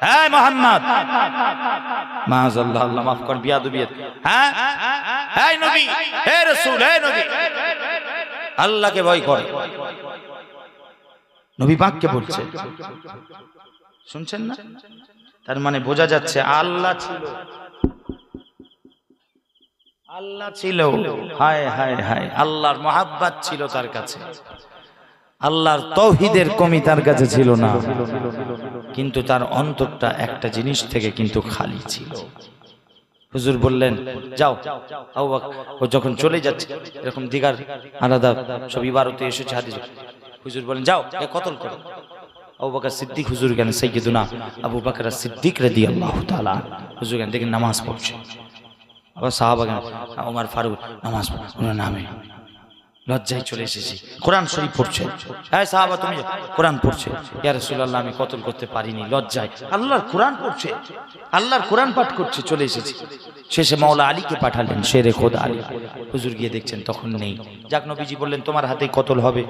হ্যাঁ মুহাম্মদ, মাআযাল্লাহ, আল্লাহ মাফ করেন, বিয়াদবিয়ত, হ্যাঁ হ্যাঁ নবী, হে রাসূল, হে নবী, আল্লাহকে ভয় করে। নবী পাককে বলছে, শুনছেন না? তার মানে বোঝা যাচ্ছে আল্লাহ ছিল, হায় হায় হায়, আল্লাহর মহাব্বত ছিল তার কাছে, আল্লাহর তাওহীদের কমি তার কাছে ছিল না, কিন্তু তার অন্তরটা একটা জিনিস থেকে কিন্তু খালি ছিল। হুজুর বললেন যাও, ও যখন চলে যাচ্ছে, এরকম দিগার আলাদা সব ইবারতে এসেছে হাদিস, হুজুর বলেন যাও, এ কতল করো। আবু বকর সিদ্দিক হুজুর জ্ঞান, সাইয়্যিদুনা আবু বকর সিদ্দিক রাদিয়াল্লাহু তাআলা হুজুর জ্ঞান দেখেন নামাজ পড়ছে, আবার সাহাবা জ্ঞান ওমর ফারুক নামাজ পড়ছে, নামে লজ্জায় চলে এসেছি, কোরআন শরীফ পড়ছে, হ্যাঁ সাহাবা তুমি কোরআন পড়ছে, ইয়া রাসূলুল্লাহ আমি কতল করতে পারিনি, লজ্জায়, আল্লাহর কোরআন পড়ছে, আল্লাহর কোরআন পাঠ করছে, চলে এসেছি। শেষে মাওলা আলীকে পাঠালেন, শেরে খোদা আলী। হুজুর গিয়ে দেখছেন তখন নেই। যাক, নবীজি বললেন তোমার হাতেই কতল হবে,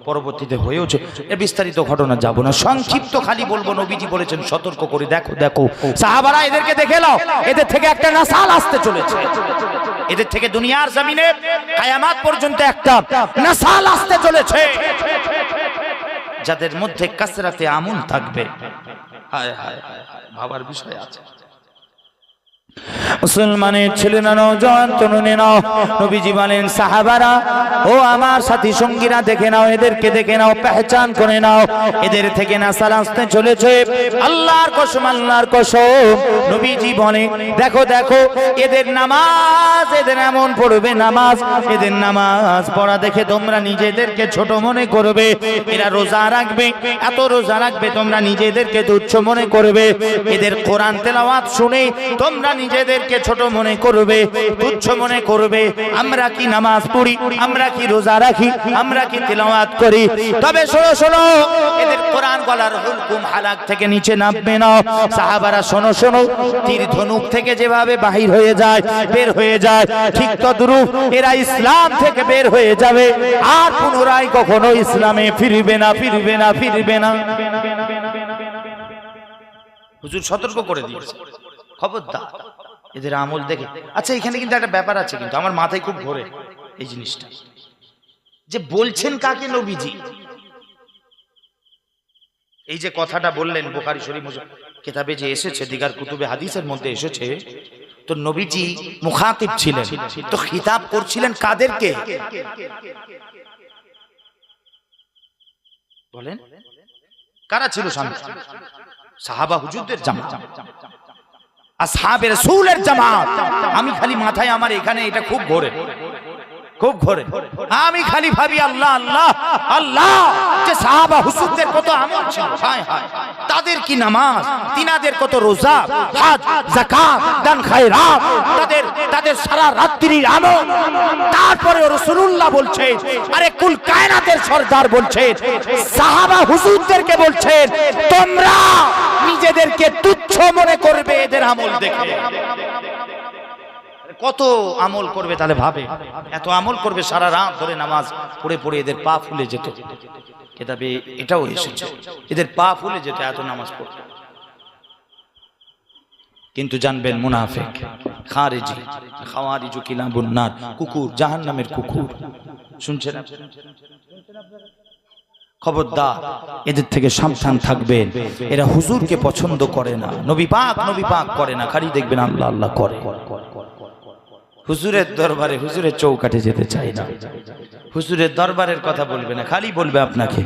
পরবর্তীতে হয়েওছে। এ বিস্তারিত ঘটনা যাব না, সংক্ষিপ্ত খালি বলবো, নবীজি বলেছেন সতর্ক করে দেখো দেখো সাহাবারা এদেরকে দেখে নাও, এদের থেকে একটা নাসাল আসতে চলেছে, এদের থেকে দুনিয়ার জমিনে কিয়ামত পর্যন্ত একটা নাসাল আসতে চলেছে, যাদের মধ্যে কাসরাতে আমল থাকবে। হায় হায় হায়, ভাবার বিষয় আছে। মুসলমানের ছেলেরা, নওজোয়ান তরুণেরা, নবীজি বলেন সাহাবারা, ও আমার সাথী সঙ্গীরা দেখে নাও, এদেরকে দেখে নাও, পেহচান করে নাও, এদের থেকে নাসাল আসতে চলেছে। আল্লাহর কসম, আল্লাহর কসম, নবীজি বলে দেখো দেখো এদের নামাজ, এদের এমন পড়বে নামাজ, এদের নামাজ পড়া দেখে তোমরা নিজেদেরকে ছোট মনে করবে। এরা রোজা রাখবে, এত রোজা রাখবে, তোমরা নিজেদেরকে তুচ্ছ মনে করবে। এদের কোরআন তেলাওয়াত শুনে তোমরা নিজেদেরকে ছোট মনে করবে, তুচ্ছ মনে করবে। আমরা কি নামাজ পড়ি, আমরা কি রোজা রাখি, আমরা কি তেলাওয়াত করি, তবে শোনো শোনো, এদের কোরআন গলার হুলকুম হালাক থেকে নিচে নামবে না। সাহাবারা শোনো শোনো, তীর ধনুক থেকে যেভাবে বাহির হয়ে যায়, বের হয়ে যায়, ঠিক তদ্রূপ এরা ইসলাম থেকে বের হয়ে যাবে, আর পুনরায় কখনো ইসলামে ফিরবে না, ফিরবে না, ফিরবে না। হুজুর সতর্ক করে দিয়েছে, খবরদার এদের আমল দেখে। আচ্ছা, এখানে কিন্তু একটা ব্যাপার আছে, কিন্তু আমার মাথায় খুব ঘোরে এই জিনিসটা, যে বলছেন কাকে নবীজি, এই যে কথাটা বললেন বুখারী শরীফ কিতাবে যে এসেছে, দিগার কুতুবে হাদিসের মধ্যে এসেছে, তো নবীজি মুখাতিব ছিলেন, তো খিতাব করছিলেন কাদেরকে বলেন? কারা ছিল সামনে? সাহাবা হুজুরদের জামাত, আসহাবে রাসূলের জামাত। আমি খালি মাথায় আমার এখানে এটা খুব ঘোরে, খুব ঘোরে। আমি খালি ভাবি আল্লাহ আল্লাহ আল্লাহ, যে সাহাবা হুজুরদের কত আমল ছিল, হায় হায়, তাদের কি নামাজ, তিনাদের কত রোজা, হজ, যাকাত, দান খায়রাত, তাদের সারা রাত্রির আমল। তারপরে রাসূলুল্লাহ বলছেন, আরে কুল কায়নাতের সরদার বলছেন, সাহাবা হুজুরদেরকে বলছেন, তোমরা নিজেদেরকে তুচ্ছ মনে করবে এদের আমল দেখে। কত আমল করবে তাহলে ভাবে, এত আমল করবে, সারা রাত ধরে নামাজ পড়ে পড়ে এদের পা ফুলে যেত। কিতাবে এটাও এসেছে, এদের পা ফুলে যেত এত নামাজ পড়তে। কিন্তু জানবেন মুনাফিক, খারিজি, খাওয়ারিজু কিলাবুন নার, কুকুর, জাহান্নামের কুকুর। শুনছেন? খবরদার, এদের থেকে সাবধান থাকবেন। এরা হুজুরকে পছন্দ করে না, নবী পাক করে না, খালি দেখবেন আল্লাহ আল্লাহ করে। হুজুরের দরবারে, হুজুরের চৌকাঠে যেতে চাই না, হুজুরের দরবারের কথা বলবে না, খালি বলবে আপনাকে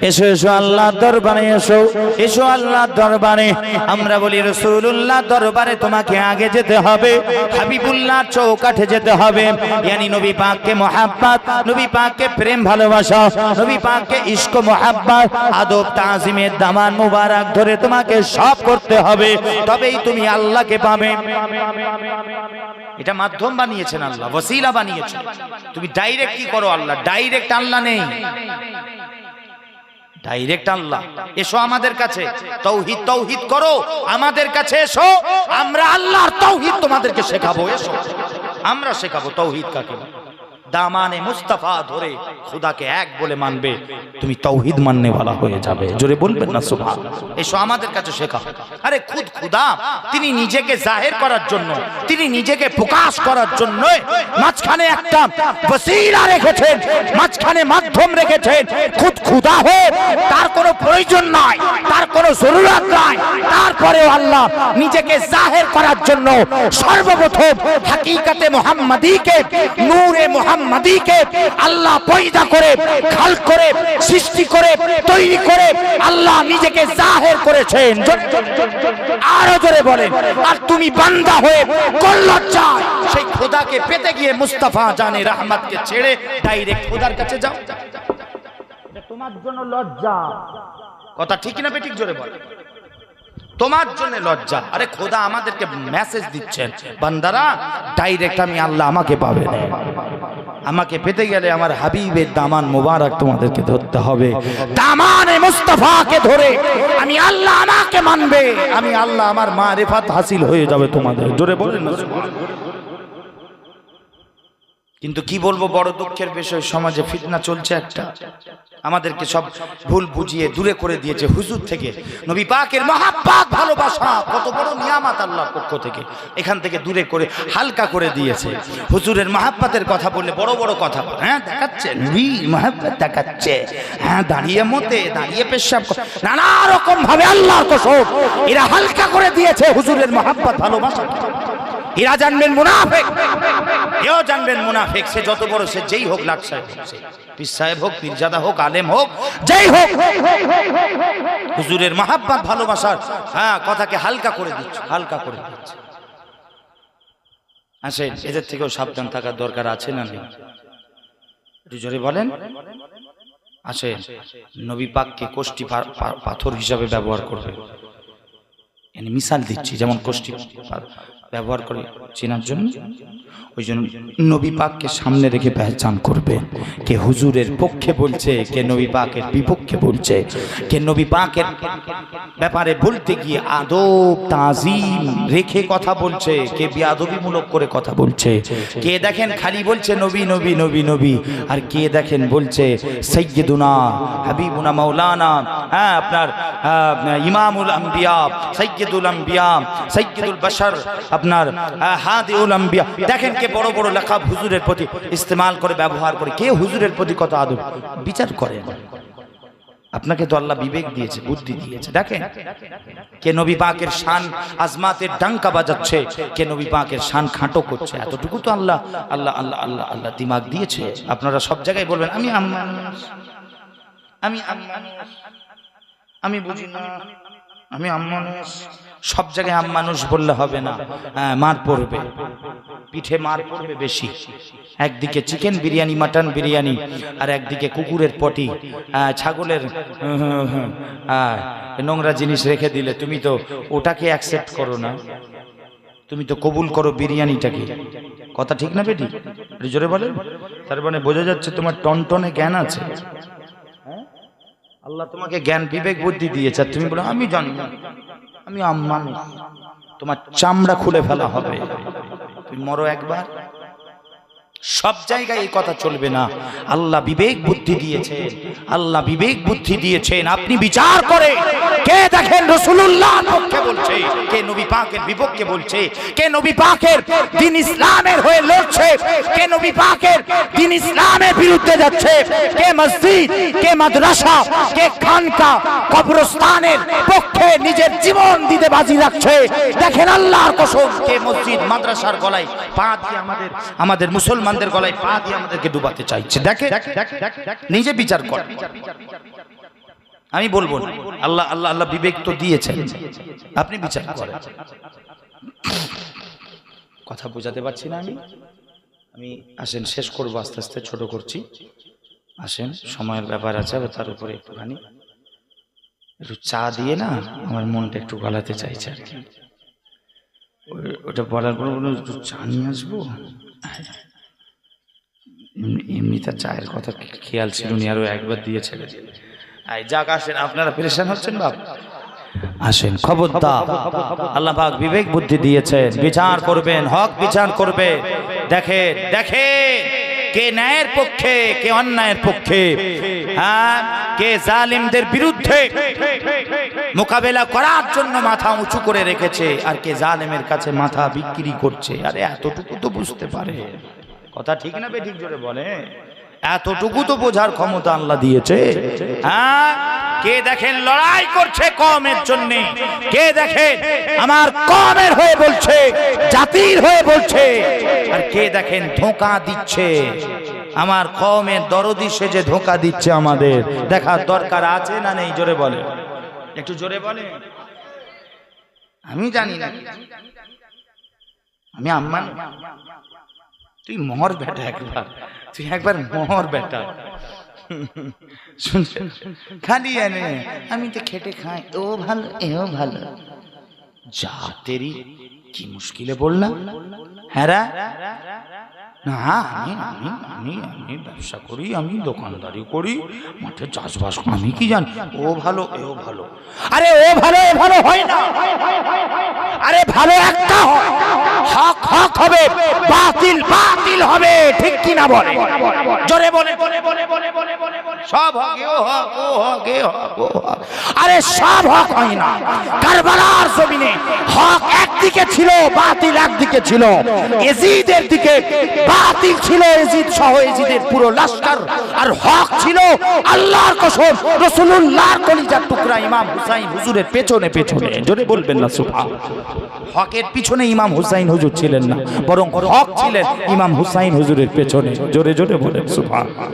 এসো এসো আল্লাহর দরবারে, এসো এসো আল্লাহর দরবারে। আমরা বলি রাসূলুল্লাহ দরবারে তোমাকে আগে যেতে হবে, হাবিবুল্লাহ চৌকাঠে যেতে হবে। यानी নবী পাককে মোহাব্বত, নবী পাককে প্রেম ভালোবাসা, নবী পাককে ইশক মোহাব্বত, আদব তাজিমের দামান মুবারক ধরে তোমাকে সব করতে হবে, তবেই তুমি আল্লাহকে পাবে। এটা মাধ্যম বানিয়েছেন আল্লাহ, ওসিলা বানিয়েছেন। তুমি ডাইরেক্ট কি করো? আল্লাহ ডাইরেক্ট আল্লাহ নেই, ডাইরেক্ট আল্লাহ। এসো আমাদের কাছে, তাওহীদ তাওহীদ করো, আমাদের কাছে এসো, আমরা আল্লাহর তাওহীদ তোমাদেরকে শেখাবো। এসো আমরা শেখাবো তাওহীদ কাকে। দামানে মুস্তাফা ধরে খুদাকে এক বলে মানবে, তুমি তাওহীদ মাননে वाला হয়ে যাবে। জোরে বলবেন না সুবহানাল্লাহ। এসো আমাদের কাছে শেখাও। আরে খুদ খুদা তিনি নিজেকে জাহির করার জন্য, তিনি নিজেকে প্রকাশ করার জন্য মাঝখানে একটা ওসিলা রেখেছেন, মাঝখানে মাধ্যম রেখেছেন। খুদ খুদা হয়ে তার কোনো প্রয়োজন নাই, তার কোনো জরুরত নাই, তারপরেও আল্লাহ নিজেকে জাহির করার জন্য সর্বপ্রথম হাকিকতে মুহাম্মাদীকে, নূরে মুহাম্মাদীকে আল্লাহ পয়দা করে, খালক করে, সৃষ্টি করে, তৈরি করে আল্লাহ নিজেকে জাহির করেছেন। আরো জোরে বলেন। আর তুমি বান্দা হয়ে কল্লজ্জায় সেই খোদাকে পেতে গিয়ে মুস্তাফা জানে রহমতকে ছেড়ে ডাইরেক্ট খোদার কাছে যাও, এটা তোমার জন্য লজ্জা। কথা ঠিক না বেঠিক? জোরে বল। তোমার জন্য লজ্জা। আরে খোদা আমাদেরকে মেসেজ দিচ্ছেন, বান্দারা ডাইরেক্ট আমি আল্লাহ আমাকে পাবে না, আমাকে পেতে গেলে আমার হাবিবের দামান মোবারক তোমাদেরকে ধরতে হবে। দামানে মুস্তাফাকে ধরে আমি আল্লাহ আমাকে মানবে, আমি আল্লাহ আমার মারিফাত হাসিল হয়ে যাবে তোমাদের। জোরে বলেন না। কিন্তু কি বলবো, বড় দুঃখের বিষয়, সমাজে ফিতনা চলছে একটা। আমাদেরকে সব ভুল বুঝিয়ে দূরে করে দিয়েছে হুজুর থেকে। নবী পাকের মহাব্বত ভালোবাসা কত বড় নিয়ামত আল্লাহর পক্ষ থেকে, এখান থেকে দূরে করে হালকা করে দিয়েছে। হুজুরের মহাব্বতের কথা বললে বড় বড় কথা, হ্যাঁ দেখাচ্ছে নবী মহাব্বত দেখাচ্ছে, হ্যাঁ দাঁড়িয়ে মতে, দাঁড়িয়ে পেশাব, নানা রকম ভাবে আল্লাহর কসম এরা হালকা করে দিয়েছে হুজুরের মহাব্বত ভালোবাসা। এরা জানবেন মুনাফিক, এও জানবেন মুনাফিক। সে যত বড়, সে যেই হোক, লাট সাহেব হোক, পীর সাহেব হোক, পীরজাদা হোক, আলেম হোক, যেই হোক, হুজুরের মহাব্বত ভালোবাসার কথাকে হালকা করে দিচ্ছে, হালকা করে দিচ্ছে। আসেন, এদের থেকেও সাবধান থাকার দরকার আছে না নেই? একটু জোরে বলেন। আসেন, নবী পাককে কোষ্ঠী পাথর হিসাবে ব্যবহার করবে। মিসাল দিচ্ছি, যেমন কোষ্ঠী ব্যবহার করে চেনার জন্য, ওই জন্য নবী পাককে সামনে রেখে পেহচান করবে কে হুজুরের পক্ষে বলছে, কে নবী পাকের বিপক্ষে বলছে, কে নবী পাকের ব্যাপারে বলতে গিয়ে আদব তাজিম রেখে কথা বলছে, কে বেয়াদবিমূলক করে কথা বলছে। কে দেখেন খালি বলছে নবী নবী নবী নবী, আর কে দেখেন বলছে সাইয়্যিদুনা হাবিবুনা মাওলানা, হ্যাঁ আপনার ইমামুল আম্বিয়া, সাইয়্যিদুল আম্বিয়া, সাইয়্যিদুল বাশার, আপনার হাদিউল আম্বিয়া। দেখেন কে বড় বড় লাকাব হুজুরের প্রতি ইস্তেমাল করে, ব্যবহার করে, কে হুজুরের প্রতি কত আদব। বিচার করেন আপনাকে তো আল্লাহ বিবেক দিয়েছে, বুদ্ধি দিয়েছে। দেখেন কে নবী পাকের শান আজমাতের ডাঙ্কা বাজাচ্ছে, কে নবী পাকের শান খাটো করছে, এতটুকু তো আল্লাহ আল্লাহ আল্লাহ আল্লাহ আল্লাহ দিমাগ দিয়েছে। আপনারা সব জায়গায় বলবেন আমি আমি বুঝি না, আমি মানুষ। সব জায়গায় মানুষ বললে হবে না, মার পড়বে, পিঠে মার পড়বে বেশি। একদিকে চিকেন বিরিয়ানি, মাটন বিরিয়ানি, আর একদিকে কুকুরের পটি, ছাগলের নোংরা জিনিস রেখে দিলে তুমি তো ওটাকে অ্যাকসেপ্ট করো না, তুমি তো কবুল করো বিরিয়ানিটাকে। কথা ঠিক না বেটি? জোরে বলেন। তার মানে বোঝা যাচ্ছে তোমার টনটনে জ্ঞান আছে। আল্লাহ তোমাকে জ্ঞান বিবেক বুদ্ধি দিয়েছে, তুমি বলো আমি জানি না, আমি মানুষ। তোমার চামড়া খুলে ফেলা হবে, তুমি মরো একবার। সব জায়গায় এই কথা চলবে না। আল্লাহ বিবেক বুদ্ধি দিয়েছেন, আল্লাহ বিবেক বুদ্ধি দিয়েছেন। আপনি বিচার করে কে দেখেন রাসূলুল্লাহর পক্ষে বলছে, কে নবী পাকের বিপক্ষে বলছে, কে নবী পাকের দ্বীন ইসলামের হয়ে লড়ছে, কে নবী পাকের দ্বীন ইসলামের বিরুদ্ধে যাচ্ছে, কে মসজিদ, কে মাদ্রাসা, কে খানকা কবরস্থানের পক্ষে নিজের জীবন দিতে বাজি রাখছে। দেখেন আল্লাহর কসম, কে মসজিদ মাদ্রাসার গলায় পা দিয়ে আমাদের মুসলমানদের গলায় পা দিয়ে আমাদেরকে ডুবাতে চাইছে। দেখে নিজে বিচার কর। আমি বলবো আল্লাহ আল্লাহ আল্লাহ বিবেক তো দিয়েছেন, আপনি বিচার করেন। কথা বোঝাতে পারছি না আমি আসেন শেষ করবো, আস্তে আস্তে ছোট করছি। আসেন, সময়ের ব্যাপার আছে, তার উপরে একটুখানি একটু চা দিয়ে না আমার মনটা একটু গলাতে চাইছে আর কি। ওটা বলার পর একটু চা নিয়ে আসবো। এমনি তার চায়ের কথা খেয়াল ছিল নি, আরো একবার দিয়ে ছেড়ে দিলে। যাক আসেন, আপনারা পেরেশান হচ্ছেন বাপ, আসেন। খবরদার, আল্লাহ পাক বিবেক বুদ্ধি দিয়েছেন, বিচার করবেন, হক বিচার করবে। দেখে দেখে কে ন্যায়ের পক্ষে, কে অন্যায়ের পক্ষে, কে জালিমদের বিরুদ্ধে মোকাবেলা করার জন্য মাথা উঁচু করে রেখেছে, আর কে জালেমের কাছে মাথা বিক্রি করছে। আরে এতটুকু তো বুঝতে পারে। কথা ঠিক না বে? ঠিক জোরে বলে। এতটুকু তো বোঝার ক্ষমতা আল্লাহ দিয়েছে। কে দেখেন লড়াই করছে কওমের জন্য, কে দেখেন আমার কওমের হয়ে বলছে, জাতির হয়ে বলছে, আর কে দেখেন ধোঁকা দিচ্ছে আমার কওমের দরদি সেজে ধোঁকা দিচ্ছে। আমাদের দেখার দরকার আছে না নেই? জোরে বলে, একটু জোরে বলে। আমি জানি না, আমি আম্মান। তুই মর বেটা, একবার তুই একবার মর বেটা। শুনছেন খালি এনে আমি তো খেটে খাই, ও ভালো এও ভালো। যা তেরি কি মুশকিলে বললাম। হ্যাঁ না, আমি আমি আমি আমি ব্যবসা করি, আমি দোকানদারি করি, মাঠে চাষবাস, আমি কি জানি ও ভালো এও ভালো। আরে ও ভালো এ ভালো হয় না। আরে ভালো একটা হয়, হক হক হবে, বাতিল বাতিল হবে। ঠিক কি না বলে? জোরে বলে। সব হক ও হক, ও হক এ হক, ও হক। আরে সব হক হয় না। কারবালার জমিনে হক একদিকে ছিল, বাতিল একদিকে ছিল। এজিদের দিকে বাতিল ছিল, এজিদ সহ এজিদের পুরো লস্কর, আর হক ছিল আল্লাহর কসম রাসূলুল্লাহর কলিজার টুকরা ইমাম হুসাইন হুজুরের পেছনে পেছনে। জোরে বলবেন না সুবহানাল্লাহ। হকের পিছনে ইমাম হুসাইন হুজুর ছিলেন না, বরং হক ছিলেন ইমাম হুসাইন হুজুরের পেছনে। জোরে জোরে বলেন সুবহানাল্লাহ।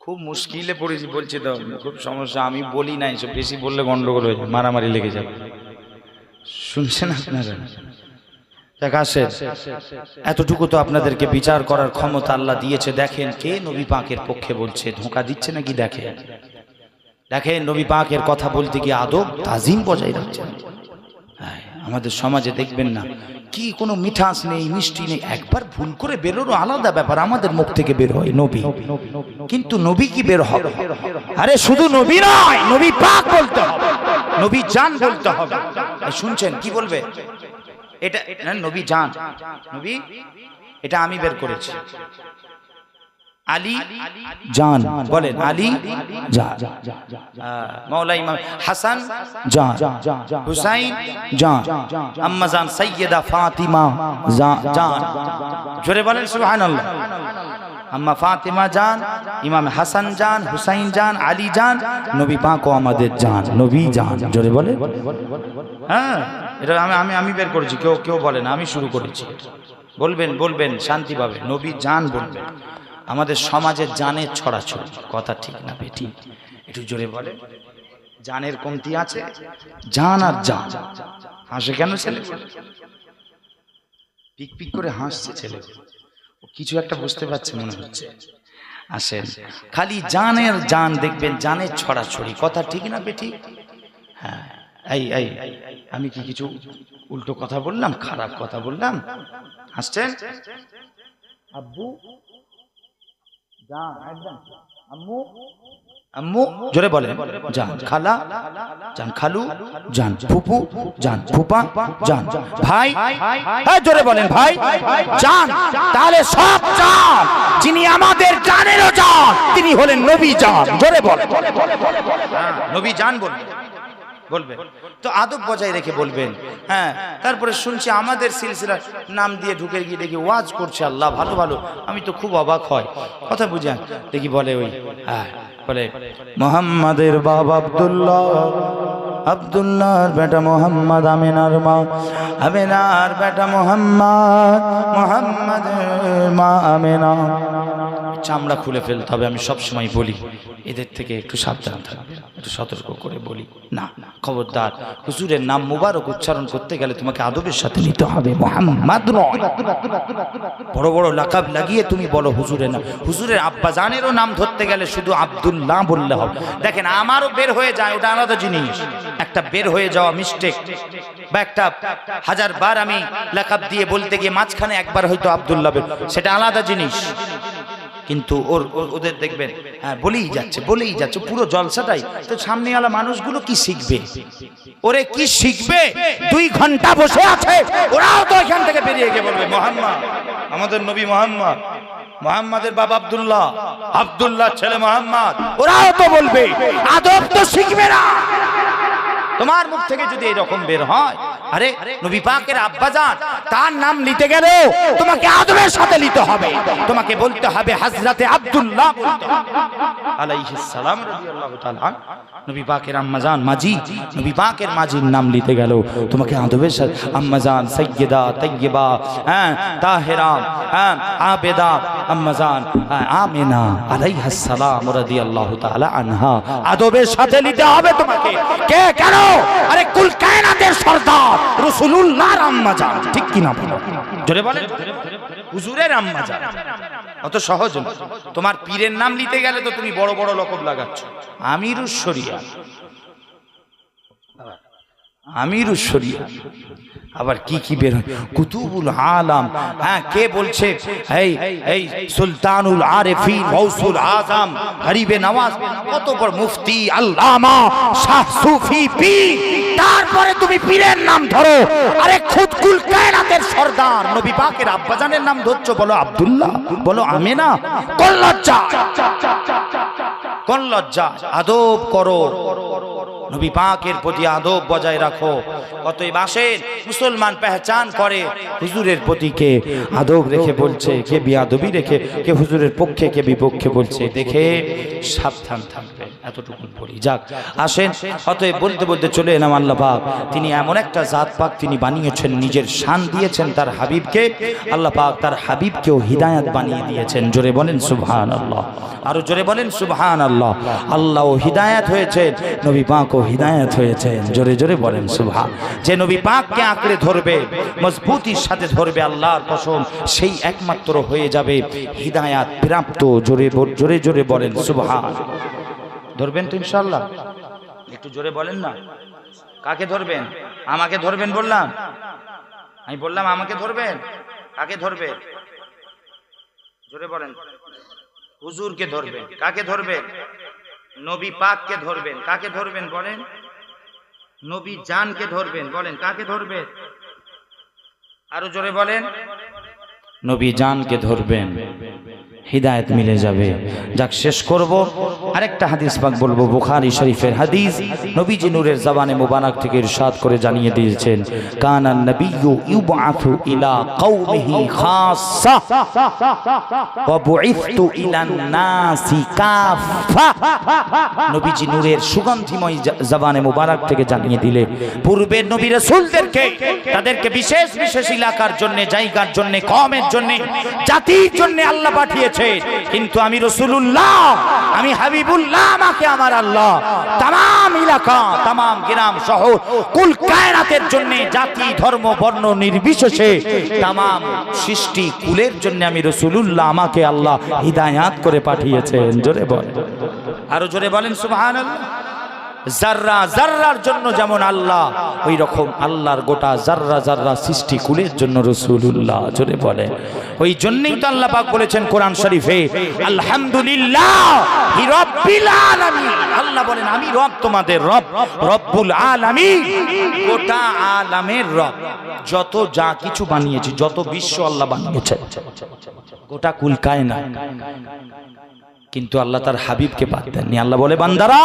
খুব মুশকিলে পড়েছি, বলছি তো খুব সমস্যা। আমি বলি না এসব, বেশি বললে গন্ডগোল হয়ে যাবে, মারামারি লেগে যাবে। শুনছেন আপনারা? এতটুকু তো আপনাদেরকে বিচার করার ক্ষমতা আল্লাহ দিয়েছে। দেখেন কে নবী পাকের পক্ষে বলছে, ধোঁকা দিচ্ছে নাকি। দেখেন দেখেন নবী পাকের কথা বলতে গিয়ে আদব তাজিম বজায় রাখছে। আমাদের সমাজে দেখবেন না কি কোনো মিঠাস নেই, মিষ্টি নেই। একবার ভুল করে বেরোনো আলাদা ব্যাপার, আমাদের মুখ থেকে বের হয় নবী, কিন্তু নবী কি বের হবে? আরে শুধু নবী নয়, নবী পাক বলতে হবে, নবী জান বলতে হবে। শুনছেন কি বলবে? এটা নবী জান, নবী এটা আমি বের করেছি। আলী জান, বলেন আলী জান। মৌলা ইমাম হাসান জান, হুসাইন জান, আম্মা জান সাইয়্যিদা ফাতিমা জান। জোরে বলেন সুবহানাল্লাহ। আম্মা ফাতিমা জান, ইমাম হাসান জান, হুসাইন জান, আলী জান, নবী পাকও আমাদের জান, নবী জান। জোরে বলে। হ্যাঁ, এটা আমি বের করেছি, কেউ বলে না, আমি শুরু করেছি। বলবেন শান্তি পাবে, নবী জান বলবেন। আমাদের সমাজে জানের ছড়াছড়ি, কথা ঠিক না বেঠিক? একটু জোরে বলে। জানের কমতি আছে? জান আর জান। হাসে কেন ছেলে? পিক পিক করে হাসছে ছেলে, কিছু একটা বুঝতে পারছে মনে হচ্ছে। আসেন, খালি জানের জান দেখবেন, জানের ছড়াছড়ি, কথা ঠিক না বেঠিক? হ্যাঁ, এই আমি কি কিছু উল্টো কথা বললাম, খারাপ কথা বললাম? হাসছেন? আব্বু জান, একদম আম্মু আম্মু, জোরে বলেন। জান খালা, জান খালু, জান ফুপু, জান ফুপা, জান ভাই, হ্যাঁ জোরে বলেন ভাই জান। তাহলে সব জান, যিনি আমাদের জানেরও জান, তিনি হলেন নবী জান। জোরে বলেন, নবী জান বলবেন তো আদব বজায় রেখে বলবেন। হ্যাঁ, তারপরে শুনছি আমাদের সিলসিলার নাম দিয়ে ঢুকে গিয়ে দেখি ওয়াজ করছে, আল্লাহ ভালো ভালো, আমি তো খুব অবাক হয়, কথা বুঝেন দেখি বলে ওই হ্যাঁ বলে মোহাম্মদের বাপ আব্দুল্লাহ, আব্দুল্লাহর বেটা মোহাম্মদ, আমিনার মা, আমিনার বেটা মোহাম্মদ, মোহাম্মদের মা আমিনা। চামড়া খুলে ফেলতে হবে। আমি সবসময় বলি এদের থেকে একটু সাবধান থাকবে, একটু সতর্ক করে বলি। না খবরদার, হুজুরের নাম মুবারক উচ্চারণ করতে গেলে তোমাকে আদবের সাথে নিতে হবে। মুহাম্মদ নয়, বড় বড় লাকাব লাগিয়ে তুমি বলো হুজুরের নাম। হুজুরের আব্বা জানেরও নাম ধরতে গেলে শুধু আব্দুল্লাহ বললে হবে। দেখেন আমারও বের হয়ে যায়, ওটা আলাদা জিনিস। একটা বের হয়ে যাওয়া মিস্টেক বা একটা হাজারবার আমি লাকাব দিয়ে বলতে গিয়ে মাঝখানে একবার হয়তো আব্দুল্লাহ বের, সেটা আলাদা জিনিস। কিন্তু ওদের দেখবেন হ্যাঁ বলেই যাচ্ছে পুরো জলসাটাই তো। সামনেওয়ালা মানুষগুলো কি শিখবে? ওরে কি শিখবে? 2 ঘন্টা বসে আছে, ওরাও তো এখান থেকে বেরিয়ে গিয়ে বলবে মোহাম্মদ, আমাদের নবী মোহাম্মদ, মোহাম্মদের বাবা আব্দুল্লাহ, আব্দুল্লাহ ছেলে মোহাম্মদ, ওরাও তো বলবে, আদব তো শিখবে না। তোমার মুখ থেকে যদি এরকম বের হয়, আরে নবী পাকের আব্বাজান, তার নাম নিতে গেলে তোমাকে আদবের সাথে নিতে হবে, তোমাকে বলতে হবে হযরতে আব্দুল্লাহ আলাইহিস সালাম রাদিয়াল্লাহু তাআলা। নবী পাকের আম্মাজান মাজি, নবী পাকের মাজির নাম নিতে গেল তোমাকে আদবের সাথে আম্মাজান সাইয়্যিদা তাইয়্যিবা, হ্যাঁ তাহেরা, হ্যাঁ আবেদা, আম্মাজান আমিনা আলাইহিস সালাম রাদিয়াল্লাহু তাআলা আনহা, আদবের সাথে নিতে হবে তোমাকে। কে কেন? আরে কুল কায়নাতের সরদার রাসূলুল্লাহর আম্মাজান, ঠিক কি না বলো? জোরে বলেন, হুজুরের আম্মাজান। অত সহজ না। তোমার পীরের নাম নিতে গেলে তো তুমি বড় বড় লকব লাগাচ্ছ, আমিরুশ শরিয়া, আমিরুশ শরিয়া, আবার কি বের হয়, কুতুবুল আলাম। হ্যাঁ কে বলছে? এই সুলতানুল আরিফিন, গৌসুল আজম, গরিবে নওয়াজ, কত বড় মুফতি, আল্লামা, শাহ সুফি পীর। তারপরে তুমি পীরের নাম ধরো, আরে খুদ কুল কায়নাতের সরদার নবী পাকের আব্বাজানের নাম ধরছো, বলো আব্দুল্লাহ, বলো আমিনা। কোন লজ্জা, কোন লজ্জা? আদব করো, নবী পাকের প্রতি আদব বজায় রাখো। অতএব আসেন, মুসলমান পেহচান করে হুজুরের প্রতি কে আদব রেখে বলছে, কে বিয়াদবি রেখে, কে হুজুরের পক্ষে, কে বিপক্ষে বলছে, দেখে সাবধান থাকবে। এতটুকু বলি। যাক আসেন, অতএব বলতে বলতে চলে এলাম আল্লাহ পাক, তিনি এমন একটা জাত পাক তিনি বানিয়েছেন, নিজের শান দিয়েছেন তার হাবিবকে। আল্লাহ পাক তার হাবিবকেও হিদায়াত বানিয়ে দিয়েছেন। জোরে বলেন সুবহানাল্লাহ, আরো জোরে বলেন সুবহানাল্লাহ। আল্লাহও হিদায়াত হয়েছেন, নবী পাকও হিদায়াত হয়েছেন। জোরে জোরে বলেন সুবহান। যে নবী পাককে আঁকড়ে ধরবে, মজবুতির সাথে ধরবে, আল্লাহর কসম সেই একমাত্র হয়ে যাবে হিদায়াত প্রাপ্ত। জোরে জোরে জোরে বলেন সুবহান। ধরবেন তো ইনশাআল্লাহ? একটু জোরে বলেন না। কাকে ধরবেন? আমাকে ধরবেন বললাম? আমি বললাম আমাকে ধরবেন? কাকে ধরবেন? জোরে বলেন। হুজুরকে ধরবেন। কাকে ধরবেন? নবী পাককে ধরবেন। কাকে ধরবেন বলেন? নবী জানকে ধরবেন। বলেন কাকে ধরবেন? আরো জোরে বলেন। নবী জানকে ধরবেন, হিদায়াত মিলে যাবে। যাক, শেষ করব আরেকটা হাদিস পাক বলবো, বুখারী শরীফের হাদিস। নবীজি নূরের জবানে মুবারক থেকে ইরশাদ করে জানিয়ে দিয়েছেন, কানান নাবিয়্যু ইউবআথু ইলা কওমিহি খাসসা ওয়া বুইথতু ইলান নাসি কাফা। নবীজি নূরের সুগন্ধিময় জবানে মুবারক থেকে জানিয়ে দিলে, পূর্বের নবী রাসূলদেরকে তাদেরকে বিশেষ বিশেষ এলাকার জন্য, জায়গার জন্য, কওমের জন্য, জাতির জন্য আল্লাহ পাঠিয়েছে। কিন্তু আমি রাসূলুল্লাহ, আমি হাবিবুল্লাহ, আমাকে আমার আল্লাহ तमाम এলাকা, तमाम গ্রাম শহর, কুল কায়নাতের জন্য, জাতি ধর্ম বর্ণ নির্বিশেষে तमाम সৃষ্টি কুলের জন্য আমি রাসূলুল্লাহ, আমাকে আল্লাহ হিদায়াত করে পাঠিয়েছেন। জোরে বলেন, আরো জোরে বলেন সুবহানাল্লাহ। জাররা জাররার জন্য যেমন আল্লাহ, ওই রকম আল্লাহর গোটা জাররা জাররা সৃষ্টি কুলের জন্য রাসূলুল্লাহ। জোরে বলেন, ওই জন্যই তো আল্লাহ পাক বলেছেন কোরআন শরীফে, আলহামদুলিল্লাহি রাব্বিল আলামিন। আল্লাহ বলেন, আমি রব, তোমাদের রব, রব্বুল আলামিন, গোটা আলামের রব। যত যা কিছু বানিয়েছি, যত বিশ্ব আল্লাহ বানিয়েছেন, গোটা কুল কায়নাত, কিন্তু আল্লাহ তার হাবিবকে বাদ দেননি। আল্লাহ বলে, বান্দারা,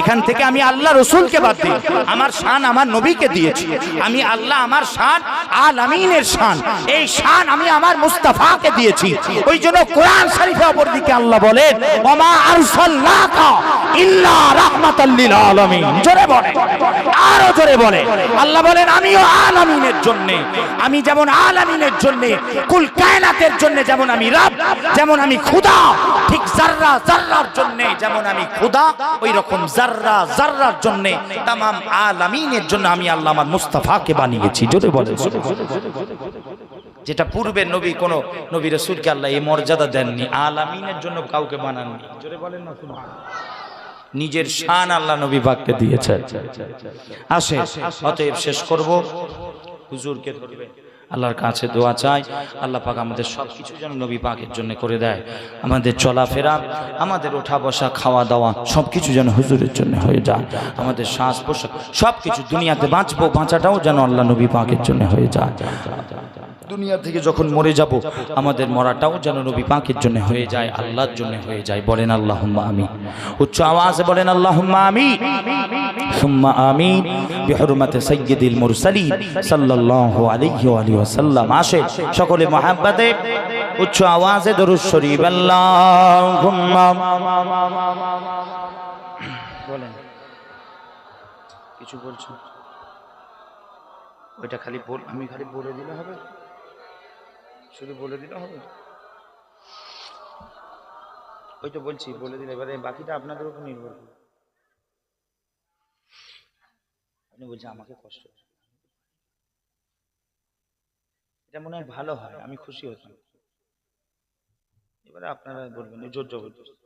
এখান থেকে আমি আল্লাহ রসুলকে বাদ দিই, আমার শান আমার নবীকে দিয়েছি। আমি আল্লাহ আমার শান আলামিনের শান, এই শান আমি আমার মুস্তাফাকে দিয়েছি। ওই জন্য কোরআন শরীফে অপর দিকে আল্লাহ বলেন, ওমা আরসালনাকা ইল্লা রাহমাতাল লিল আলামিন। জোরে বলে, আরো জোরে বলে। আল্লাহ বলেন, আমিও আলামিনের জন্য, আমি যেমন আলামিনের জন্য, কুল কায়নাতের জন্য যেমন আমি রব, যেমন আমি খোদা, ঠিক জাররা জাররার জন্য যেমন আমি খোদা, ওই রকম জাররা জাররার জন্য, तमाम আলামিনের জন্য আমি আল্লাহ আমার মুস্তাফাকে বানিয়েছি। জোরে বলেন, যেটা পূর্বের নবী, কোন নবী রাসূলকে আল্লাহ এই মর্যাদা দেননি, আলামিনের জন্য কাউকে বানাননি। জোরে বলেন না সুবহানাল্লাহ। নিজের শান আল্লাহ নবী পাককে দিয়েছেন। আসে, অতএব শেষ করব, হুজুরকে ধরবে, আল্লাহর কাছে দোয়া চাই, আল্লাহ পাক আমাদের সব কিছু যেন নবী পাকের জন্য করে দেয়। আমাদের চলাফেরা, আমাদের ওঠা বসা, খাওয়া দাওয়া সব কিছু যেন হুজুরের জন্য হয়ে যায়। আমাদের শ্বাস প্রশ্বাস সব কিছু, দুনিয়াতে বাঁচবো, বাঁচাটাও যেন আল্লাহ নবী পাকের জন্য হয়ে যায়। দুনিয়া থেকে যখন মরে যাব, আমাদের মরাটাও যেন নবী পাকের জন্য হয়ে যায়, আল্লাহর জন্য হয়ে যায়। বলেন আল্লাহুম্মা আমিন, উচ্চ আওয়াজে বলেন আল্লাহুম্মা আমিন, সুম্মা আমিন, বিহুরমাতি সাইয়্যিদিল মুরসালিন সাল্লাল্লাহু আলাইহি ওয়া আলিহি ওয়াসাল্লাম। আসে সকলে মুহাব্বতে উচ্চ আওয়াজে দরুদ শরীফ, আল্লাহুম্মা। বলেন, কিছু বলছেন? ওইটা খালি বল, আমি খালি বলে দিলে হবে? শুধু বলে দিলে হবে? ওই তো বলছি, বলে দিলে, এবারে বাকিটা আপনাদের উপর নির্ভর করে। আপনি বলছেন আমাকে কষ্ট, এটা মনে হয় ভালো হয়, আমি খুশি হতাম। এবারে আপনারা বলবেন, জোর জবরদস্ত।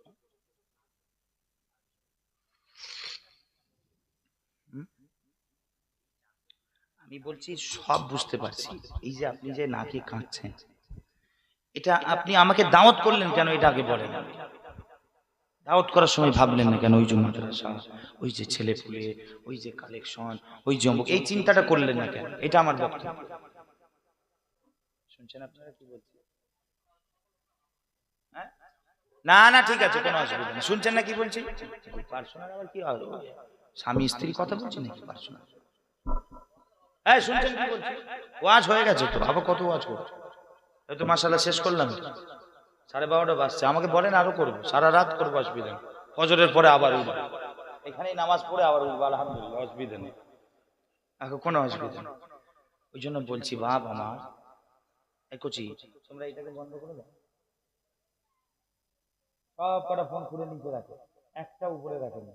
আমি বলছি সব বুঝতে পারছি, এই যে আপনি যে নাকে কাঁদছেন, এটা আপনি আমাকে দাওয়াত করলেন কেন, এটা আগে বলেন। দাওয়াত করার সময় ভাবলেন না কেন, ওই যে মাদ্রাসা, ওই যে ছেলে পুলে, ওই যে কালেকশন, ওই যে অমুক, এই চিন্তাটা করলেন না কেন? এটা আমার বক্তব্য। শুনছেন আপনারা কি বলছেন? হ্যাঁ, না না, ঠিক আছে, কোনো অসুবিধা নেই। শুনছেন না কি বলছি? পার্সোনাল আবার কি হবে? স্বামী স্ত্রীর কথা বলছি নাকি পার্সোনাল? হ্যাঁ, শুনছেন কি বলছি? ওয়াজ হয়ে গেছে তো, আবার কত ওয়াজ করছো? হয়তো মাশাআল্লাহ শেষ করলাম, 12:30 বাজছে। আমাকে বলেন আরো করবো, সারা রাত করবো, অসুবিধা নেই। ফজরের পরে আবার উঠবো, এখানেই নামাজ পড়ে আবার উঠবো, আলহামদুলিল্লাহ, অসুবিধা নেই, এখন কোনো অসুবিধা নেই। ওই জন্য বলছি, বাপ আমার, কচি, তোমরা এটাকে বন্ধ করে দাও। সব কটা ফোন খুলে নিচে রাখে, একটা উপরে রাখে না।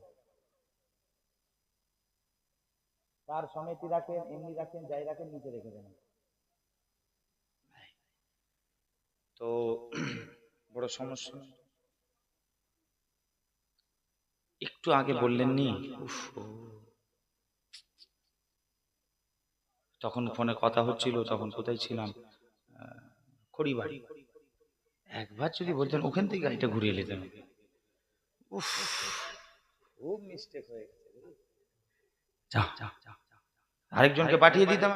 তার সমিতি রাখেন, এমনি রাখেন, যাই রাখেন, নিচে রেখে দেন। তো বড় সমস্যা। একটু আগে বললেননি, তখন ফোনে কথা হচ্ছিল, তখন কোথায় ছিলাম? খড়িবাড়ি। একবার যদি বলতেন ওখান থেকে গাড়িটা ঘুরিয়ে নিতেন। উফ, খুব মিস্টেক হয়ে গেছে। আরেকজনকে পাঠিয়ে দিতাম।